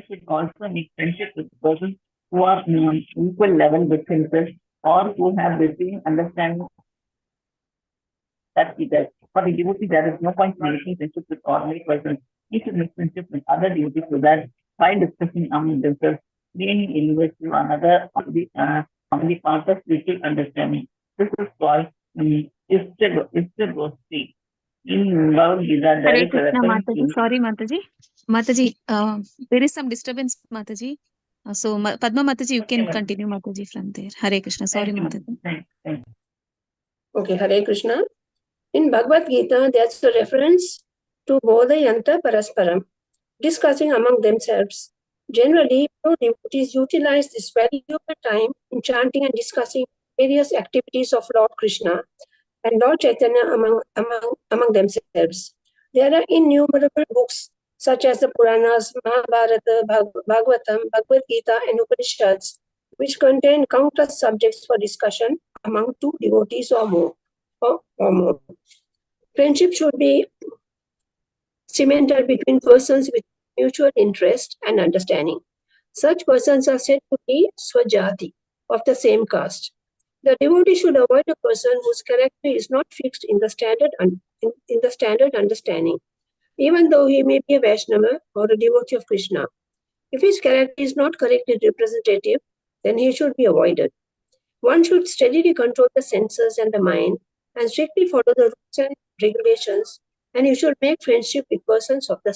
should also make friendship with persons who are on equal level with himself or who have the same understanding that he does. For the devotee, there is no point in making friendship with ordinary persons. He should make friendship with other devotees so that by discussing among themselves, gaining insight to another on the path of spiritual understanding. This is called Istagosti. In Bhagavad Gita, there Hare is a Krishna, reference Mataji. to Sorry, Mataji. Mataji, there is some disturbance, Mataji. So, Padma Mataji, you can continue, Mataji, from there. Hare Krishna. Sorry, Mataji. Thank you. Okay, Hare Krishna. In Bhagavad Gita, there's a reference to Bodhayanta Parasparam, discussing among themselves. Generally, devotees utilize this valuable time in chanting and discussing various activities of Lord Krishna and Lord Chaitanya among themselves. There are innumerable books such as the Puranas, Mahabharata, Bhagavatam, Bhagavad Gita, and Upanishads, which contain countless subjects for discussion among two devotees or more. Friendship should be cemented between persons with mutual interest and understanding. Such persons are said to be swajati, of the same caste. The devotee should avoid a person whose character is not fixed in the standard understanding, even though he may be a Vaishnava or a devotee of Krishna. If his character is not correctly representative, then he should be avoided. One should steadily control the senses and the mind and strictly follow the rules and regulations, and you should make friendship with persons of the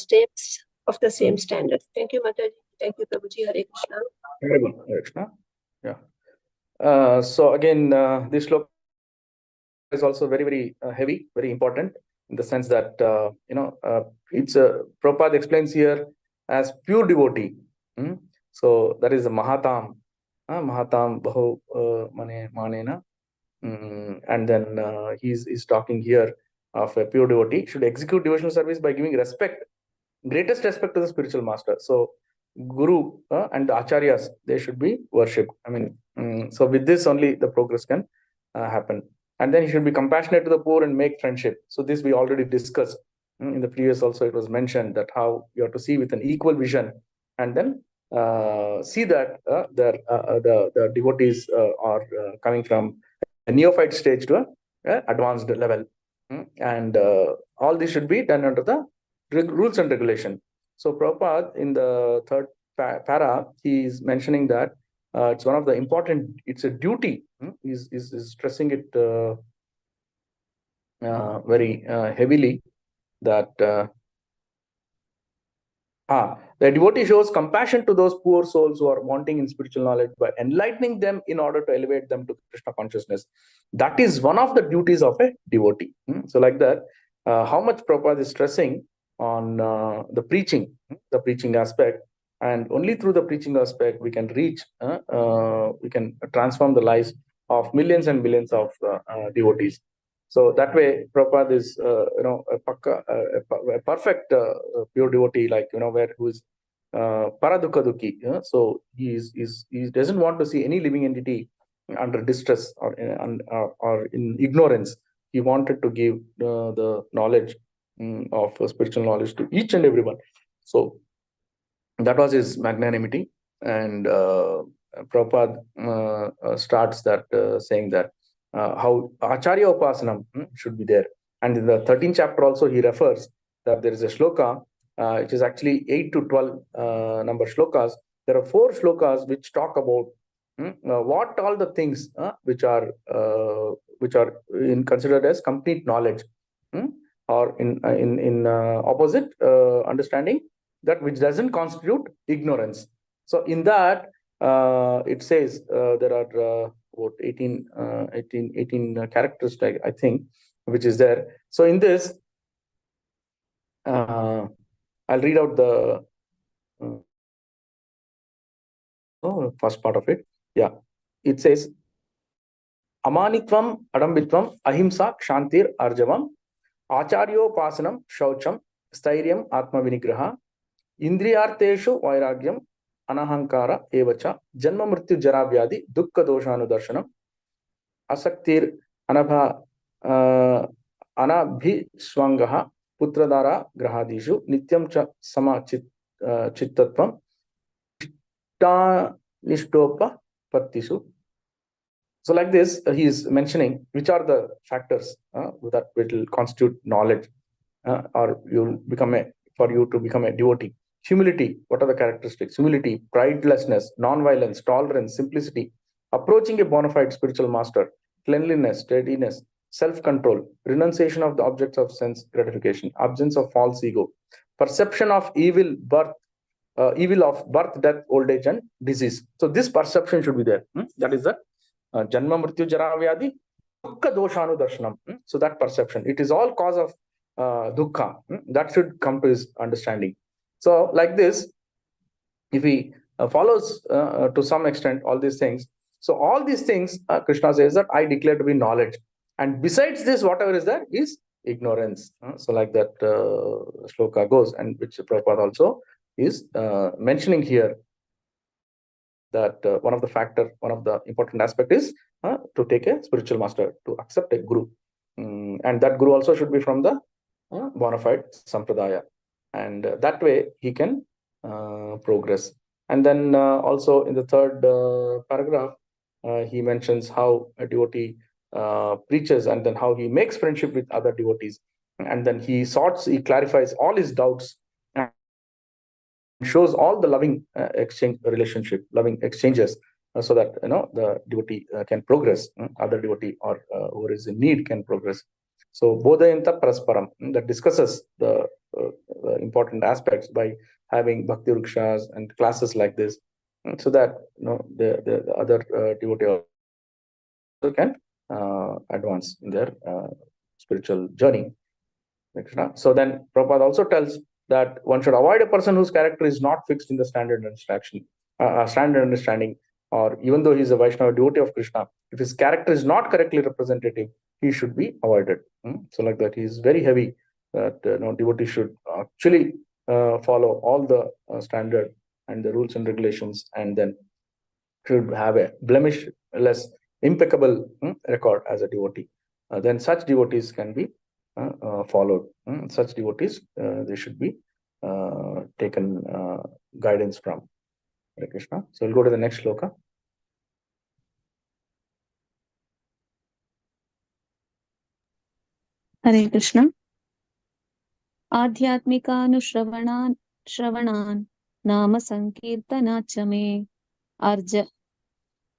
same standard. Thank you, Mataji. Thank you, Prabhuji. Hare Krishna. Very good, Hare Krishna. Yeah. So again, this sloka is also very, very heavy, very important in the sense that it's Prabhupada explains here as pure devotee. So that is a Mahatam. Mahatam Bahu Manena. And then he's talking here of a pure devotee should execute devotional service by giving greatest respect to the spiritual master. So Guru and the Acharyas, they should be worshipped. So with this only the progress can happen. And then he should be compassionate to the poor and make friendship. So this we already discussed in the previous also. It was mentioned that how you have to see with an equal vision, and then see that the devotees are coming from a neophyte stage to an advanced level, and all this should be done under the rules and regulation. So Prabhupada in the third para, he is mentioning that it's one of the important, it's a duty. Is stressing it very heavily that the devotee shows compassion to those poor souls who are wanting in spiritual knowledge by enlightening them in order to elevate them to Krishna consciousness. That is one of the duties of a devotee. So like that, how much Prabhupada is stressing on the preaching aspect, and only through the preaching aspect we can reach, we can transform the lives of millions and millions of devotees. So that way, Prabhupada is, a perfect pure devotee, like who is paradukha dukhi. So he doesn't want to see any living entity under distress or in ignorance. He wanted to give the knowledge of spiritual knowledge to each and everyone. So that was his magnanimity, and Prabhupada starts that saying that how Acharya Upasanam should be there. And in the 13th chapter also he refers that there is a shloka, which is actually 8 to 12 number shlokas. There are 4 shlokas which talk about what all the things which are considered as complete knowledge, or in opposite understanding, that which doesn't constitute ignorance. So in that it says there are about 18 characters, I think, which is there. So in this, I'll read out the first part of it. Yeah, it says, Amanitvam, Adambitvam, Ahimsa, Kshantir, Arjavam, Acharyopasanam, Shaucham, स्थैर्यम आत्मविनिग्रह इंद्रियार्थेषु वैराग्यम अनहंकार एवच जन्म मृत्यु जरा व्याधि दुःख दोषानुदर्शनम आसक्तिर अनभा अनभिस्वंगः पुत्रधारा ग्रहादिषु नित्यं च समचित्तत्वं निष्ठोपपत्तिषु. So like this, he is mentioning which are the factors that will constitute knowledge, or you'll become for you to become a devotee. Humility, what are the characteristics? Humility, pridelessness, non-violence, tolerance, simplicity, approaching a bona fide spiritual master, cleanliness, steadiness, self-control, renunciation of the objects of sense gratification, absence of false ego, perception of evil of birth, death, old age, and disease. So this perception should be there. That is the Janma Mrityu Jara Vyadi, Dukkha Doshanu Darshanam. So that perception, it is all cause of dukkha. That should come to his understanding. So like this, if he follows to some extent all these things, so all these things, Krishna says that I declare to be knowledge. And besides this, whatever is there is ignorance. So like that shloka goes, and which Prabhupada also is mentioning here, that one of the important aspect is to take a spiritual master, to accept a guru. And that guru also should be from the bona fide sampradaya. And that way he can progress. And then also in the third paragraph, he mentions how a devotee preaches, and then how he makes friendship with other devotees. And then he clarifies all his doubts, and shows all the loving loving exchanges, so that the devotee can progress, other devotee or who is in need can progress. So bodhayanta prasparam, that discusses the important aspects by having bhakti vrikshas and classes like this, so that the other devotee also can advance in their spiritual journey. So then Prabhupada also tells that one should avoid a person whose character is not fixed in the standard understanding, or even though he is a Vaishnava devotee of Krishna, if his character is not correctly representative, he should be avoided. So like that, he is very heavy that devotee should actually follow all the standard and the rules and regulations, and then should have a blemishless, impeccable record as a devotee. Then such devotees can be followed. Such devotees, they should be taken guidance from. Hare Krishna. So we'll go to the next shloka. Hare Krishna. Adhyatmikanushravanaan nama sankirtanacha me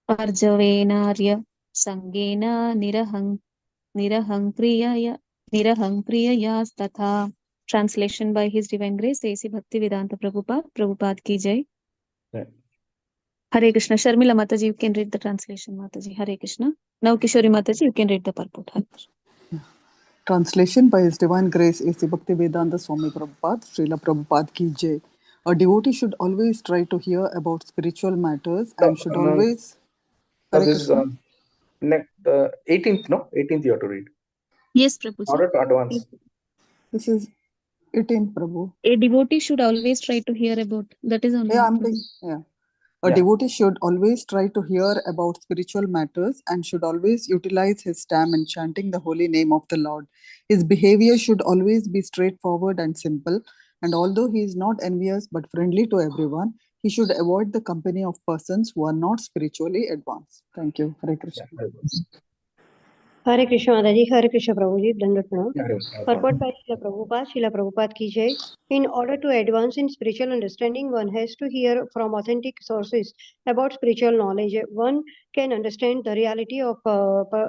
arjavenarya sangena nirahankriyas tatha. Translation by His Divine Grace, A.C. Bhaktivedanta Prabhupada ki jai. Yeah. Hare Krishna. Sharmila Mataji, you can read the translation, Mataji. Hare Krishna. Now Kishori Mataji, you can read the purport. Hare Krishna. Translation by His Divine Grace, A.C. Bhaktivedanta Swami Prabhupada, Srila Prabhupada ki jai. A devotee should always try to hear about spiritual matters and should always... This is 18th, no? 18th you have to read. Yes, Prabhuji. In order to advance. This is 18th, Prabhu. A devotee should always try to hear about... That is only... A devotee should always try to hear about spiritual matters and should always utilize his time in chanting the holy name of the Lord. His behavior should always be straightforward and simple, and although he is not envious but friendly to everyone, he should avoid the company of persons who are not spiritually advanced. Thank you. Hare Krishna. Hare Krishna Mataji, Hare Krishna Prabhuji, Dandavat Pranam. Purport by Srila Prabhupada ki jai. In order to advance in spiritual understanding, one has to hear from authentic sources about spiritual knowledge. One can understand the reality of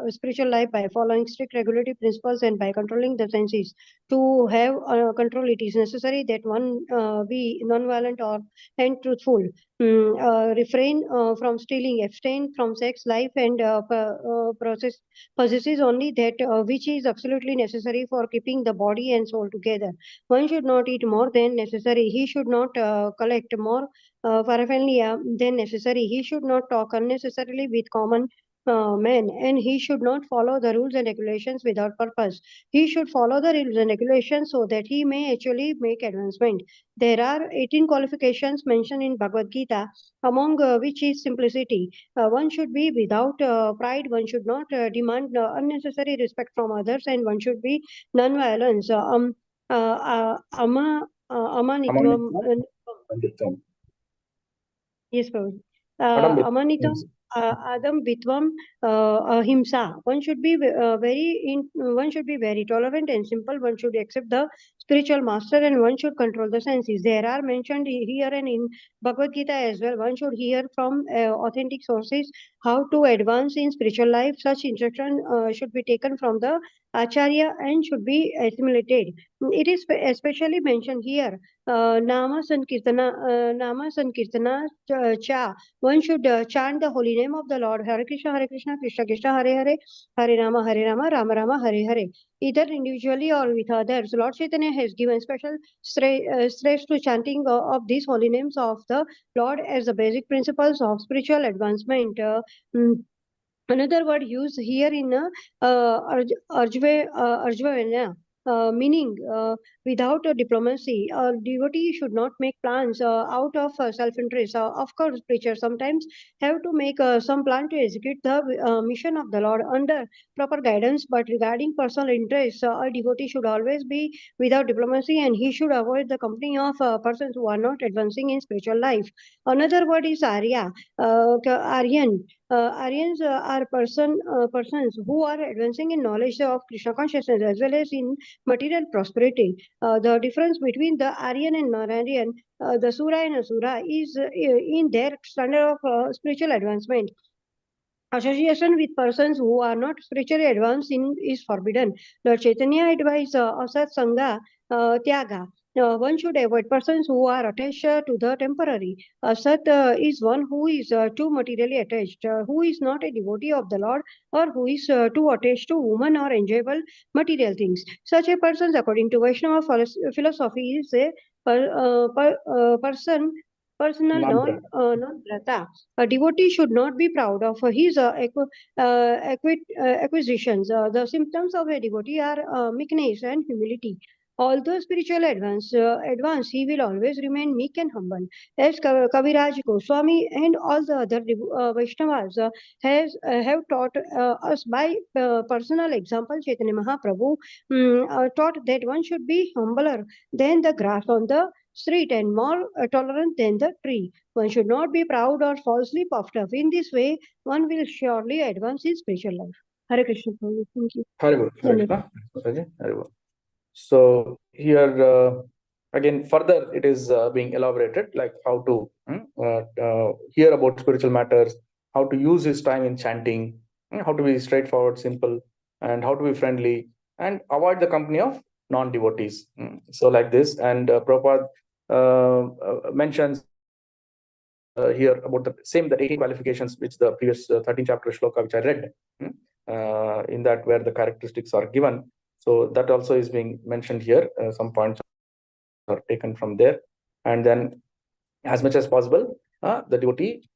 spiritual life by following strict regulative principles and by controlling the senses. To have control, it is necessary that one be non-violent and truthful. Refrain from stealing, abstain from sex, life, and possesses only that which is absolutely necessary for keeping the body and soul together. One should not eat more than necessary. He should not collect more paraphernalia than necessary. He should not talk unnecessarily with common men, and he should not follow the rules and regulations without purpose. He should follow the rules and regulations so that he may actually make advancement. There are 18 qualifications mentioned in Bhagavad Gita, among which is simplicity. One should be without pride, one should not demand unnecessary respect from others, and one should be non-violence. Amanitvam. Yes, Prabhu. Amanitam, Adam Bitvam, Ahimsa. One should be one should be very tolerant and simple. One should accept the spiritual master, and one should control the senses. There are mentioned here and in Bhagavad Gita as well. One should hear from authentic sources how to advance in spiritual life. Such instruction should be taken from the Acharya and should be assimilated. It is especially mentioned here. Nama Sankirtana cha. One should chant the holy name of the Lord. Hare Krishna, Krishna Krishna, Hare Hare, Hare Rama, Rama Rama, Hare Hare. Either individually or with others. Lord Chaitanya has given special stress to chanting of these holy names of the Lord as the basic principles of spiritual advancement. Another word used here in Arjvavena, meaning without diplomacy. A devotee should not make plans out of self-interest. Of course, preachers sometimes have to make some plan to execute the mission of the Lord under proper guidance, but regarding personal interests, a devotee should always be without diplomacy, and he should avoid the company of persons who are not advancing in spiritual life. Another word is Arya, Aryan. Aryans are persons who are advancing in knowledge of Krishna consciousness as well as in material prosperity. The difference between the Aryan and non-Aryan, the Sura and Asura, is in their standard of spiritual advancement. Association with persons who are not spiritually advanced is forbidden. Lord Chaitanya advised Asat Sangha Tyaga. One should avoid persons who are attached to the temporary. Asat is one who is too materially attached, who is not a devotee of the Lord, or who is too attached to woman or enjoyable material things. Such a person, according to Vaishnava philosophy, is a personal non-brata. A devotee should not be proud of his acquisitions. The symptoms of a devotee are meekness and humility. Although spiritual advance, he will always remain meek and humble. As Kaviraj Goswami and all the other Vaishnavas have taught us by personal example, Chaitanya Mahaprabhu taught that one should be humbler than the grass on the street and more tolerant than the tree. One should not be proud or falsely puffed up. In this way, one will surely advance in spiritual life. Hare Krishna. Thank you. Hare Krishna. So here again further it is being elaborated, like how to hear about spiritual matters, how to use his time in chanting, how to be straightforward, simple, and how to be friendly, and avoid the company of non-devotees. So like this, and Prabhupada mentions here about the 18 qualifications which the previous 13 chapter shloka which I read, in that where the characteristics are given. So that also is being mentioned here. Some points are taken from there. And then as much as possible, the devotee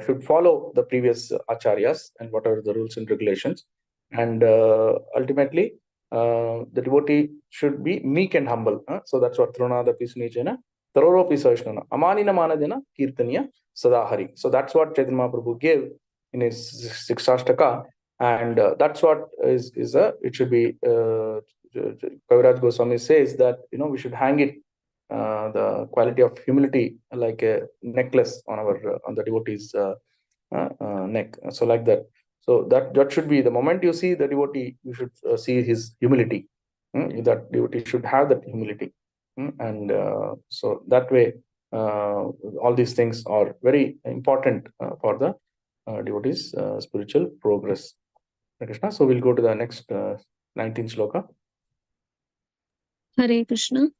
should follow the previous acharyas and what are the rules and regulations. And ultimately, the devotee should be meek and humble. So that's what Trunada Pisunijana, Taroro Pisashnana, Amanina Manadana, Kirtaniya, Sadahari. So that's what Chaitanya Mahaprabhu gave in his Siksashtaka. And that's what it should be. Kaviraj Goswami says that we should hang it, the quality of humility, like a necklace on the devotee's neck. So like that. So that should be the moment you see the devotee, you should see his humility. That devotee should have that humility, and so that way, all these things are very important for the devotee's spiritual progress. Krishna. So we'll go to the next 19th shloka. Hare Krishna.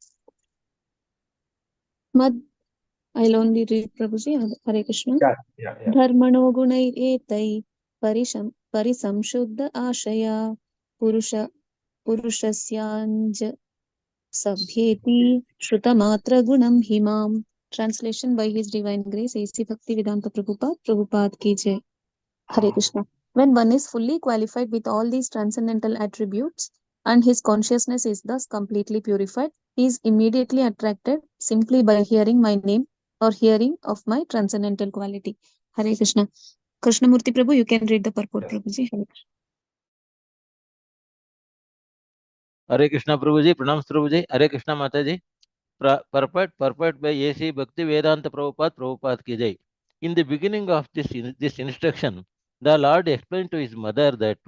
I'll only read Prabhuji. Hare Krishna. Yeah. Dharmano gunai etai parisamshuddha ashaya purushasyanja sabhyeti shrutamatra gunam himam. Translation by His Divine Grace A.C. Bhaktivedanta Prabhupada ki jai. Hare Krishna. When one is fully qualified with all these transcendental attributes and his consciousness is thus completely purified, he is immediately attracted simply by hearing my name or hearing of my transcendental quality. Hare Krishna. Krishnamurti Prabhu, you can read the purport, Prabhuji. Hare Krishna. Hare Krishna Prabhuji, pranams Prabhuji, Hare Krishna Mataji. Purport by A.C. Bhakti Vedanta Prabhupada ki jai. In the beginning of this instruction, the Lord explained to his mother that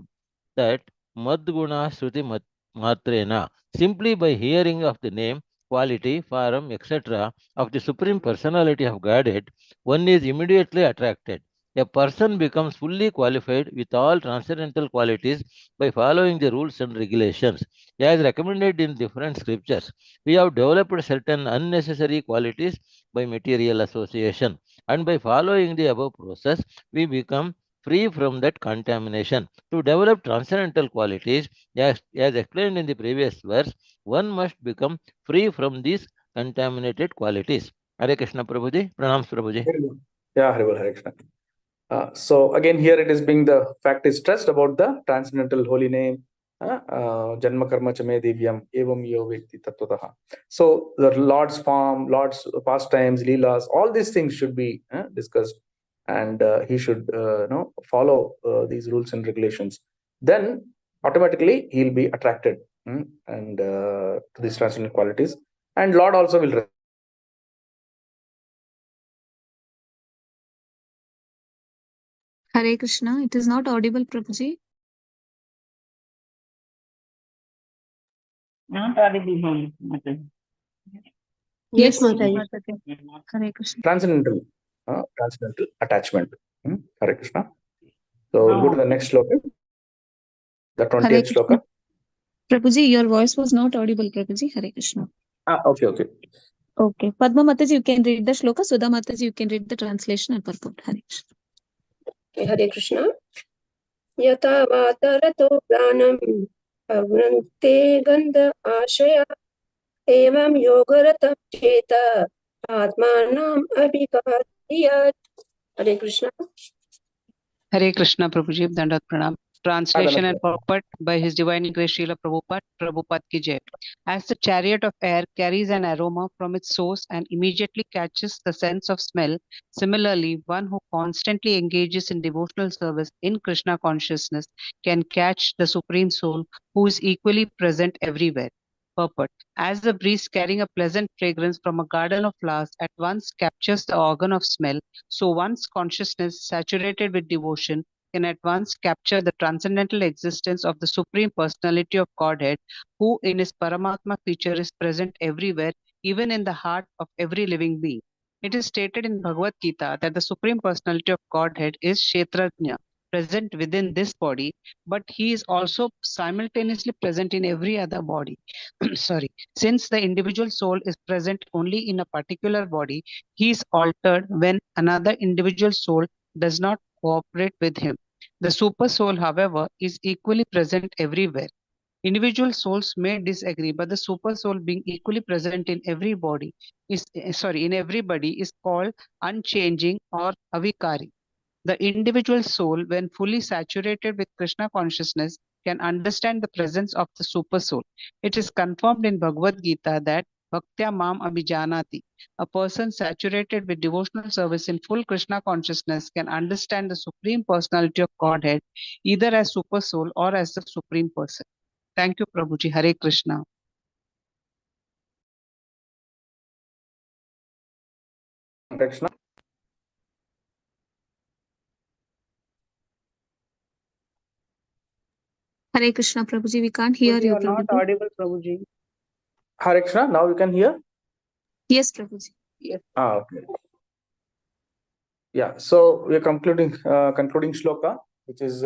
Madguna Shruti Matrena, simply by hearing of the name, quality, form, etc. of the Supreme Personality of Godhead, one is immediately attracted. A person becomes fully qualified with all transcendental qualities by following the rules and regulations, as recommended in different scriptures. We have developed certain unnecessary qualities by material association, and by following the above process, we become free from that contamination. To develop transcendental qualities, as explained in the previous verse, one must become free from these contaminated qualities. Hare Krishna Prabhuji, pranams Prabhuji. Yeah, Hare Krishna. So again, here it is being the fact is stressed about the transcendental holy name. Janma karma chame divyam evam yo vekti tattvataha. So the Lord's form, Lord's pastimes, leelas, all these things should be discussed, and he should follow these rules and regulations. Then automatically he'll be attracted and to these transcendental qualities, and Lord also will. Hare Krishna. It is not audible, Prabhuji. Not audible, Mataji. Yes, Yes, Mataji. Hare Krishna. Transcendental attachment. Hare Krishna. So we'll go to the next sloka. The 20th sloka. Prabhuji, your voice was not audible, Prabhuji. Hare Krishna. Okay. Okay. Padma Mataji, you can read the shloka. Sudha Mataji, you can read the translation and purport. Hare Krishna. Hare Krishna. Yata vatarato pranam avrante gandha ashaya evam yogarata cheta atmanam abhikatiyat. Hare Krishna. Hare Krishna Prabhuji, Dandat Pranam. Translation and purport by His Divine Grace Srila Prabhupada ki jai. As the chariot of air carries an aroma from its source and immediately catches the sense of smell, similarly, one who constantly engages in devotional service in Krishna consciousness can catch the Supreme Soul, who is equally present everywhere. Purport. As the breeze carrying a pleasant fragrance from a garden of flowers at once captures the organ of smell, so one's consciousness, saturated with devotion, can at once capture the transcendental existence of the Supreme Personality of Godhead, who in his Paramatma feature is present everywhere, even in the heart of every living being. It is stated in Bhagavad Gita that the Supreme Personality of Godhead is Kshetrajna, present within this body, but he is also simultaneously present in every other body. Sorry. Since the individual soul is present only in a particular body, he is altered when another individual soul does not cooperate with him. The super soul, however, is equally present everywhere. Individual souls may disagree, but the super soul being equally present in every body in everybody is called unchanging or avikari. The individual soul, when fully saturated with Krishna consciousness, can understand the presence of the super soul. It is confirmed in Bhagavad Gita that Bhaktya Mam Abhijanati, a person saturated with devotional service in full Krishna consciousness, can understand the Supreme Personality of Godhead either as super soul or as the Supreme Person. Thank you, Prabhuji. Hare Krishna. Hare Krishna. Hare Krishna, Prabhuji. We can't hear Prabhuji, you, you are not Prabhuji. audible, Prabhuji. Hare Krishna. Now you can hear. Yes, Prabhuji. Yes. Okay. Yeah. So we are concluding shloka, which is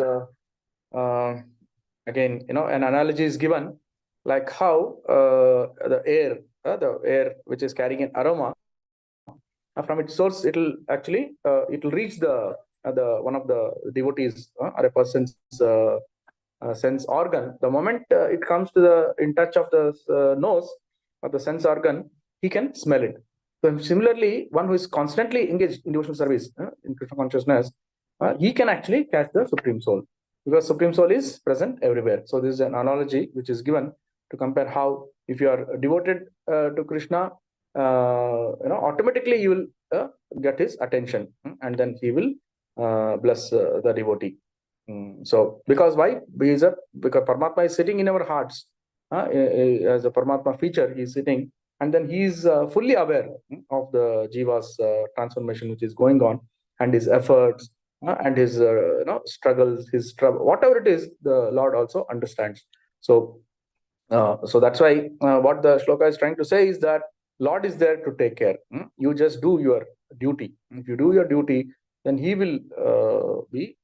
again, an analogy is given, like how the air which is carrying an aroma from its source, it'll reach the one of the devotees or a person's sense organ. The moment it comes in touch of the nose or the sense organ, he can smell it. So similarly, one who is constantly engaged in devotional service in Krishna consciousness, he can actually catch the Supreme Soul. because Supreme Soul is present everywhere. So this is an analogy which is given to compare how if you are devoted to Krishna, automatically you will get his attention, and then he will bless the devotee. So because why? Because Paramatma is sitting in our hearts as a Paramatma feature. He is sitting, and then he is fully aware of the Jiva's transformation which is going on, and his efforts and his struggles, his trouble, whatever it is, the Lord also understands. So that's why what the shloka is trying to say is that Lord is there to take care. You just do your duty. If you do your duty, then he will be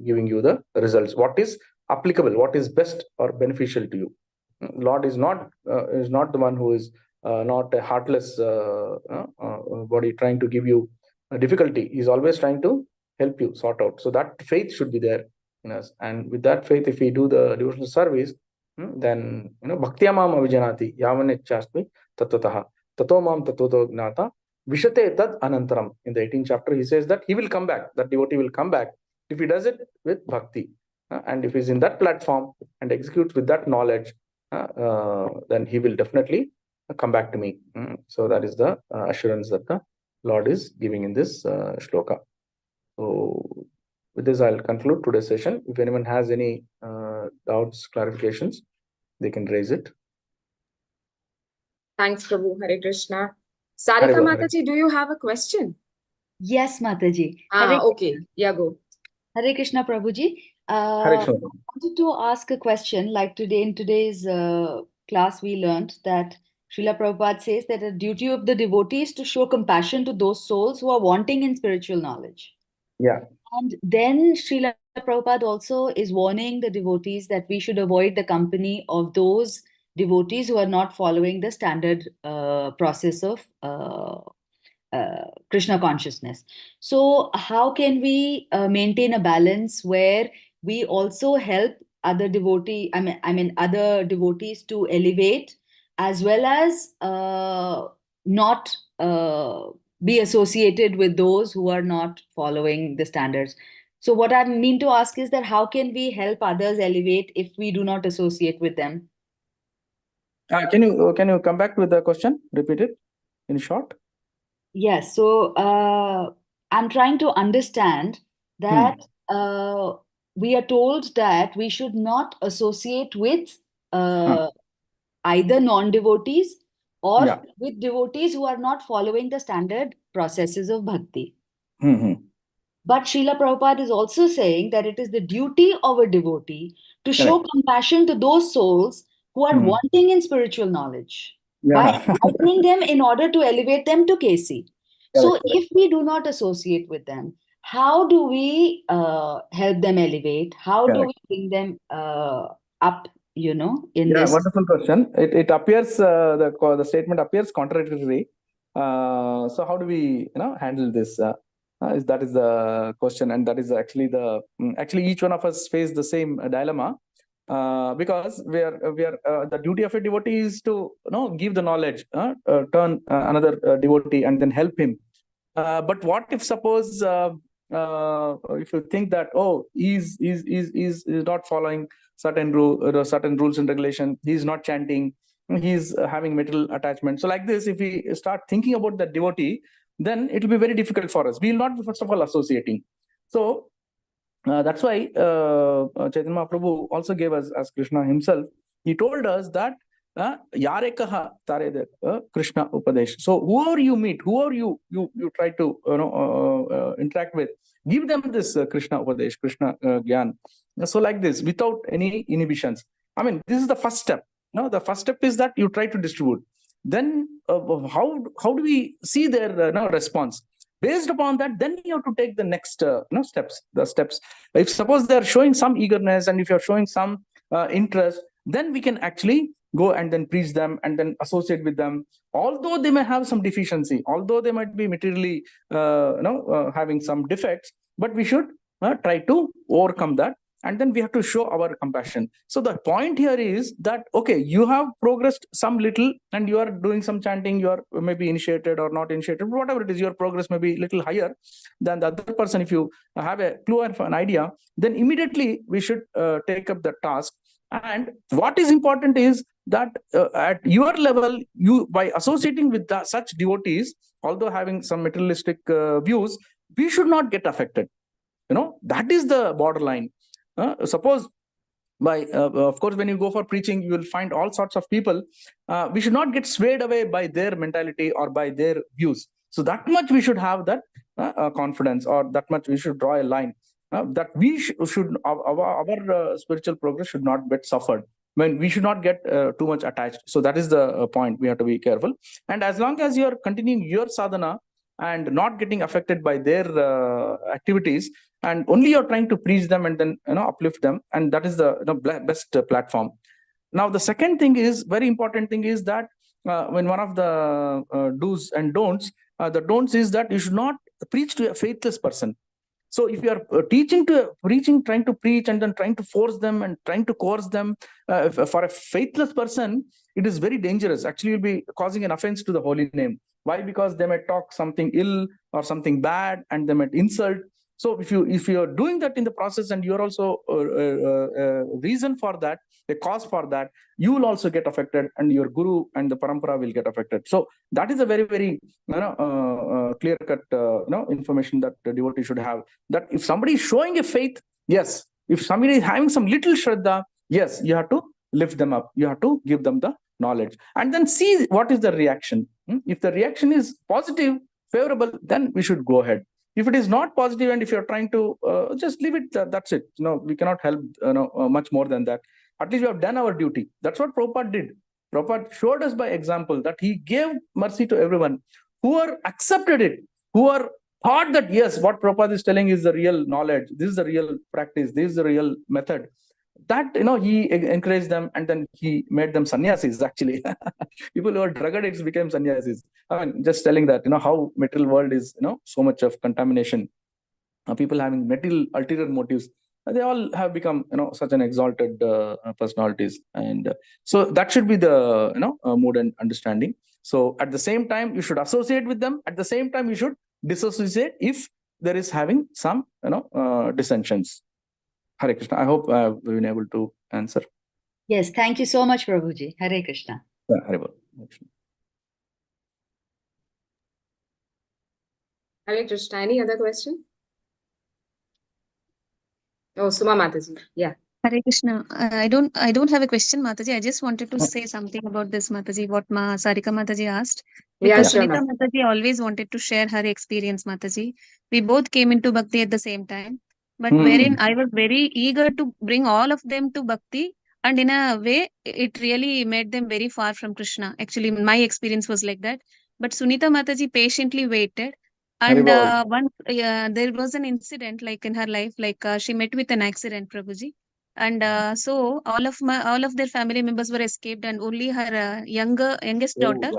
giving you the results. What is applicable, what is best or beneficial to you. Lord is not the one who is not a heartless body trying to give you a difficulty. He's always trying to help you sort out. So that faith should be there in us. And with that faith, if we do the devotional service, then bhaktya mam avijanati yavanechasmi tatataha tato mam tatoto gnata vishate tad anantaram. In the 18th chapter, he says that he will come back, that devotee will come back if he does it with bhakti. And if he's in that platform and executes with that knowledge, then he will definitely come back to me. So that is the assurance that the Lord is giving in this shloka. So with this, I'll conclude today's session. If anyone has any doubts, clarifications, they can raise it. Thanks, Prabhu. Hare Krishna. Sarika Mataji, do you have a question? Yes, Mataji. Okay. Yeah, go. Hare Krishna, Prabhuji. Hare Krishna. I wanted to ask a question. Like in today's class, we learned that Srila Prabhupada says that the duty of the devotee is to show compassion to those souls who are wanting in spiritual knowledge. Yeah. And then Srila Prabhupada also is warning the devotees that we should avoid the company of those devotees who are not following the standard process of Krishna consciousness. So how can we maintain a balance where we also help other devotees to elevate, as well as not be associated with those who are not following the standards? So what I mean to ask is that how can we help others elevate if we do not associate with them? Can you come back with the question? Repeat it in short. Yes. So I'm trying to understand that we are told that we should not associate with either non-devotees or with devotees who are not following the standard processes of bhakti. But Srila Prabhupada is also saying that it is the duty of a devotee to show compassion to those souls who are wanting in spiritual knowledge by enlightening them in order to elevate them to KC. So if we do not associate with them, how do we help them elevate? How do we bring them up, in this? Wonderful question. It appears, the statement appears contradictory. So how do we handle this? That is the question, and that is actually each one of us face the same dilemma, because we are the duty of a devotee is to give the knowledge, turn another devotee and then help him. But what if suppose if you think that he's not following certain rules and regulations, he's not chanting, he's having material attachment. So like this, if we start thinking about the devotee, then it will be very difficult for us. We will not be, first of all, associating. So that's why Chaitanya Mahaprabhu also gave us, as Krishna himself, he told us that Yare kaha tare de Krishna Upadesh. So whoever you meet, whoever you try to interact with, give them this Krishna Upadesh, Krishna Gyan. So like this, without any inhibitions. I mean, this is the first step. The first step is that you try to distribute. Then how do we see their response? Based upon that, then you have to take the next steps. If suppose they are showing some eagerness, and if you are showing some interest, then we can actually go and then preach them and then associate with them, although they may have some deficiency, although they might be materially having some defects, but we should try to overcome that and then we have to show our compassion. So the point here is that, okay, you have progressed some little and you are doing some chanting, you are maybe initiated or not initiated, whatever it is, your progress may be a little higher than the other person. If you have a clue of an idea, then immediately we should take up the task. And what is important is that at your level, you, by associating with such devotees, although having some materialistic views, we should not get affected. That is the borderline. Suppose of course, when you go for preaching, you will find all sorts of people. We should not get swayed away by their mentality or by their views. So that much we should have that confidence, or that much we should draw a line, that we should our spiritual progress should not get suffered. When we should not get too much attached. So that is the point. We have to be careful. And as long as you are continuing your sadhana and not getting affected by their activities, and only you're trying to preach them and then uplift them, and that is the best platform. Now the second thing is, very important thing is that when one of the do's and don'ts, the don'ts is that you should not preach to a faithless person. So if you are trying to preach and then trying to force them and trying to coerce them, for a faithless person, it is very dangerous. Actually, you'll be causing an offense to the holy name. Why? Because they might talk something ill or something bad, and they might insult. So if you are doing that in the process, and you're also a reason for that, a cause for that, you will also get affected, and your guru and the parampara will get affected. So that is a very, very clear-cut information that the devotee should have. That if somebody is showing a faith, yes. If somebody is having some little shraddha, yes, you have to lift them up. You have to give them the knowledge, and then see what is the reaction. If the reaction is positive, favorable, then we should go ahead. If it is not positive, and if you're trying to just leave it, that's it. We cannot help much more than that. At least we have done our duty. That's what Prabhupada did. Prabhupada showed us by example that he gave mercy to everyone who are accepted it, who are thought that, yes, what Prabhupada is telling is the real knowledge. This is the real practice. This is the real method. That, he encouraged them, and then he made them sannyasis, actually. People who are drug addicts became sannyasis. I mean, just telling that, how material world is, so much of contamination. People having material ulterior motives, they all have become, such an exalted personalities. And so that should be the, mood and understanding. So at the same time, you should associate with them. At the same time, you should disassociate if there is having some, dissensions. Hare Krishna. I hope I've been able to answer. Yes, thank you so much, Prabhuji. Hare Krishna. Yeah, Hare Bol. Hare Krishna. Any other question? Oh, Suma Mataji. Yeah. Hare Krishna. I don't have a question, Mataji. I just wanted to say something about this, Mataji, what Sarika Mataji asked. Because Yeah, sure, Sunita Mataji always wanted to share her experience, Mataji. We both came into Bhakti at the same time, but wherein I was very eager to bring all of them to Bhakti, and in a way, it really made them very far from Krishna. Actually, my experience was like that. But Sunita Mataji patiently waited. And once there was an incident like in her life, like she met with an accident, Prabhuji. And so all of their family members were escaped, and only her youngest daughter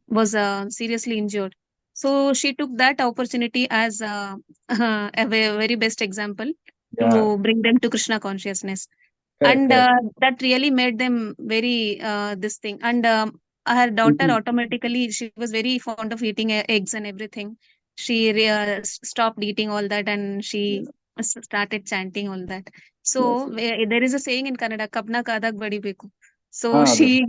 was seriously injured. So she took that opportunity as a very best example to bring them to Krishna consciousness. And that really made them very this thing. And her daughter automatically, she was very fond of eating eggs and everything. She stopped eating all that, and she started chanting all that. So there is a saying in Kannada, "Kapna kadak badi beku." So she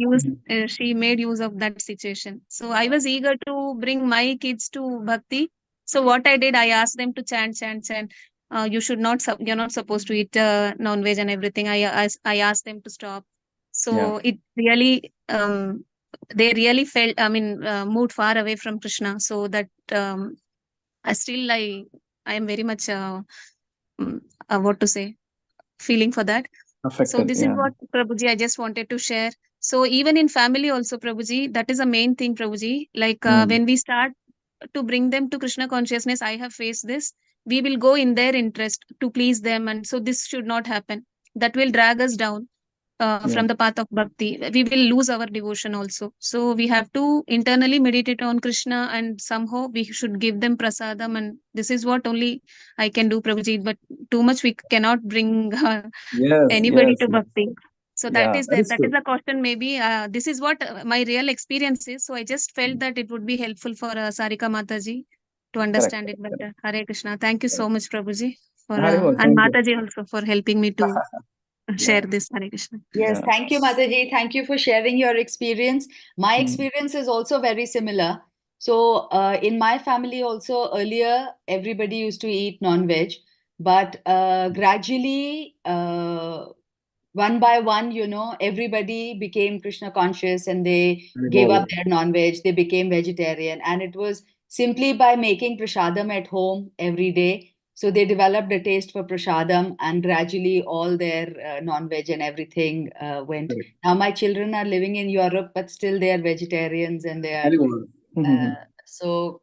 made use of that situation. So I was eager to bring my kids to Bhakti. So what I did, I asked them to chant. You're not supposed to eat non-veg and everything. I asked them to stop. So it really, they really felt, moved far away from Krishna. So that I am very much, what to say, feeling for that. Affected, so this is what, Prabhuji, I just wanted to share. So even in family also, Prabhuji, that is the main thing, Prabhuji. Like when we start to bring them to Krishna consciousness, I have faced this. We will go in their interest to please them. And so this should not happen. That will drag us down. from the path of bhakti, we will lose our devotion also. So we have to internally meditate on Krishna, and somehow we should give them prasadam. And this is what only I can do, Prabhuji. But too much we cannot bring anybody to bhakti. So that is the question. Maybe this is what my real experience is. So I just felt that it would be helpful for Sarika Mataji to understand it better. Hare Krishna. Thank you so much, Prabhuji, for and Mataji also for helping me to share this. Hare Krishna. Yes, thank you, Mataji. Thank you for sharing your experience. My experience is also very similar. So in my family also earlier, everybody used to eat non-veg, but gradually, one by one, everybody became Krishna conscious and they gave up their non-veg. They became vegetarian, and it was simply by making prasadam at home every day. So they developed a taste for prasadam, and gradually all their non-veg and everything went. Now my children are living in Europe, but still they are vegetarians, and they are. So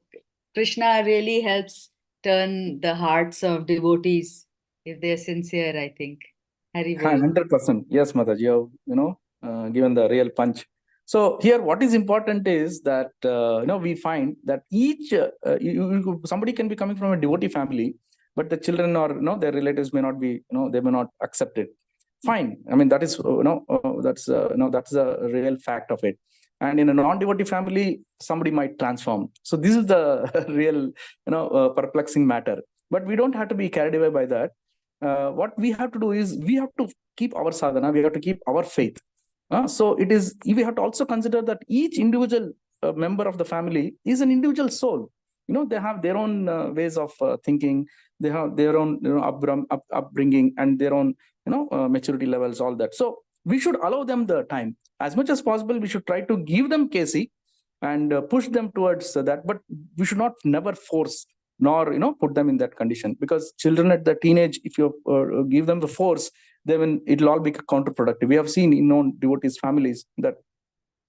Krishna really helps turn the hearts of devotees if they're sincere, I think. 100%. Yes, Mataji, you have, given the real punch. So here, what is important is that we find that each somebody can be coming from a devotee family, but the children or their relatives may not be, they may not accept it. Fine. I mean, that is that's the real fact of it. And in a non-devotee family, somebody might transform. So this is the real perplexing matter. But we don't have to be carried away by that. What we have to do is we have to keep our sadhana, we have to keep our faith. So we have to also consider that each individual member of the family is an individual soul. They have their own ways of thinking, they have their own upbringing and their own maturity levels, all that. So we should allow them the time. As much as possible, we should try to give them KC and push them towards that, but we should not never force nor put them in that condition, because children at the teenage, if you give them the force, then it'll all be counterproductive. We have seen in non-devotees families that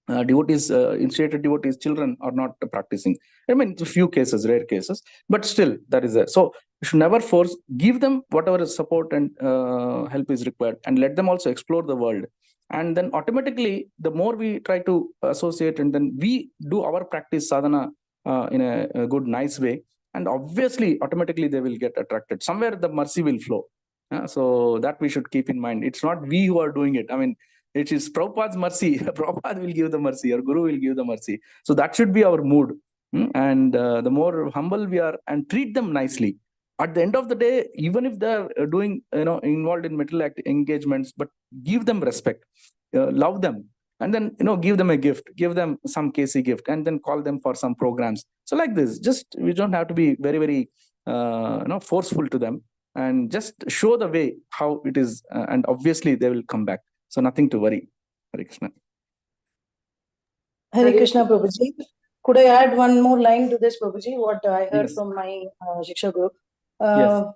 initiated devotees children are not practicing. I mean, it's a few cases, rare cases, but still that is there. So you should never force. Give them whatever support and help is required, and let them also explore the world. And then automatically, the more we try to associate and then we do our practice sadhana in a good, nice way, and obviously, automatically they will get attracted. Somewhere the mercy will flow. So that we should keep in mind. It's not we who are doing it. I mean, it is Prabhupada's mercy. Prabhupada will give the mercy, or Guru will give the mercy. So that should be our mood. And the more humble we are and treat them nicely. At the end of the day, even if they're doing, involved in material engagements, but give them respect, love them. And then, give them a gift, give them some KC gift, and then call them for some programs. So like this, we don't have to be very, very, forceful to them, and just show the way how it is. And obviously they will come back. So nothing to worry. Hare Krishna. Hare Krishna, Prabhuji. Could I add one more line to this, Prabhuji? What I heard from my Shiksha Guru.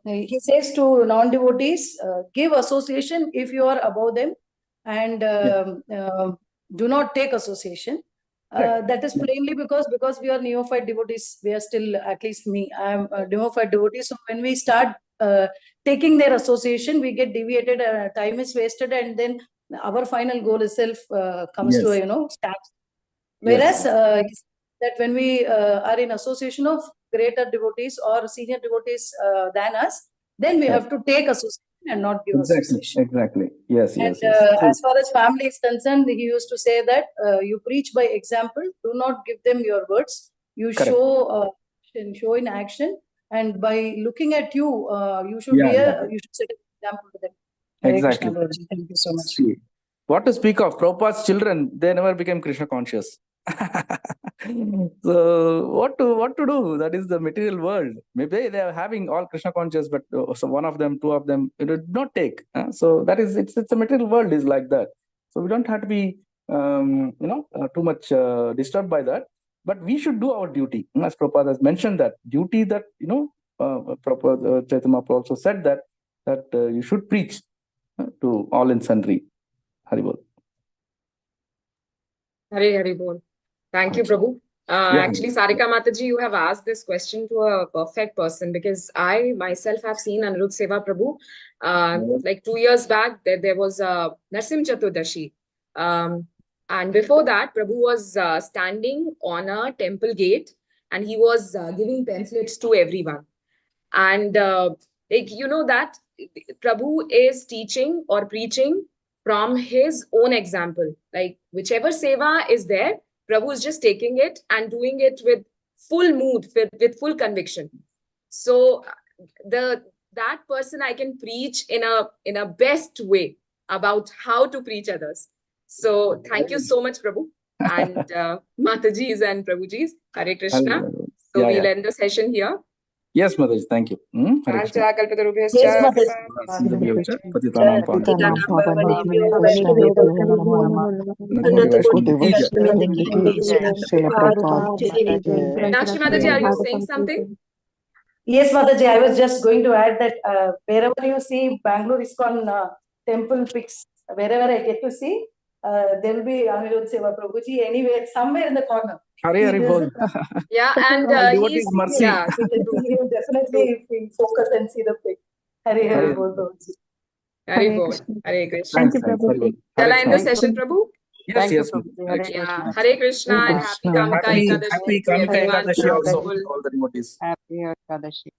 He says to non-devotees, give association if you are above them, and do not take association. That is plainly because we are neophyte devotees. We are still, at least me, I am a neophyte devotee. So when we start taking their association, we get deviated, time is wasted, and then our final goal itself comes to a stand. Whereas that when we are in association of greater devotees or senior devotees than us, then we have to take association and not give association. Exactly. Yes. And as far as family is concerned, he used to say that you preach by example. Do not give them your words. You show in action, and by looking at you, you should you should set an example to them. Exactly. Thank you so much. See, what to speak of Prabhupada's children, they never became Krishna conscious. So what to do? That is the material world. Maybe they are having all Krishna conscious, but so one of them, two of them, it did not take. So that is, it's a material world is like that. So we don't have to be too much disturbed by that. But we should do our duty. As Prabhupada has mentioned that duty that Prabhupada Chaitanya also said that you should preach to all and sundry. Hari Bol. Hari Bol. Thank you, Prabhu. Actually, Sarika Mataji, you have asked this question to a perfect person, because I myself have seen Anirudh Seva Prabhu. Like 2 years back, there was a Narsim Chaturdashi. And before that, Prabhu was standing on a temple gate, and he was giving pamphlets to everyone. And like, you know that Prabhu is teaching or preaching from his own example. Like whichever seva is there, Prabhu is just taking it and doing it with full mood, with full conviction. So that person I can preach in a best way about how to preach others. So thank you so much, Prabhu, and Matajis and Prabhujis. Hare Krishna. So we'll end the session here. Yes, Mataji, thank you. Hare Krishna. Yes, Mataji. Patitanam Pavanebhyo Meenakshi Mataji, are you saying something? Yes, Mataji, I was just going to add that wherever you see Bangalore ISKCON temple pics, wherever I get to see, there will be Anirudh Seva Prabhuji anywhere, somewhere in the corner. Hare Bol. Yeah, and he's yeah, he will definitely focus and see the pic. Hare Bol. Hare Bol. Hare Krishna. Thanks, Prabhu. Shall I end the session, Prabhu? Yes, yes. Yeah. Hare Krishna and happy Kamaka Ekadashi Happy to Kamaka everyone. Ekadashi also, Wonderful. all the devotees. Happy Ekadashi.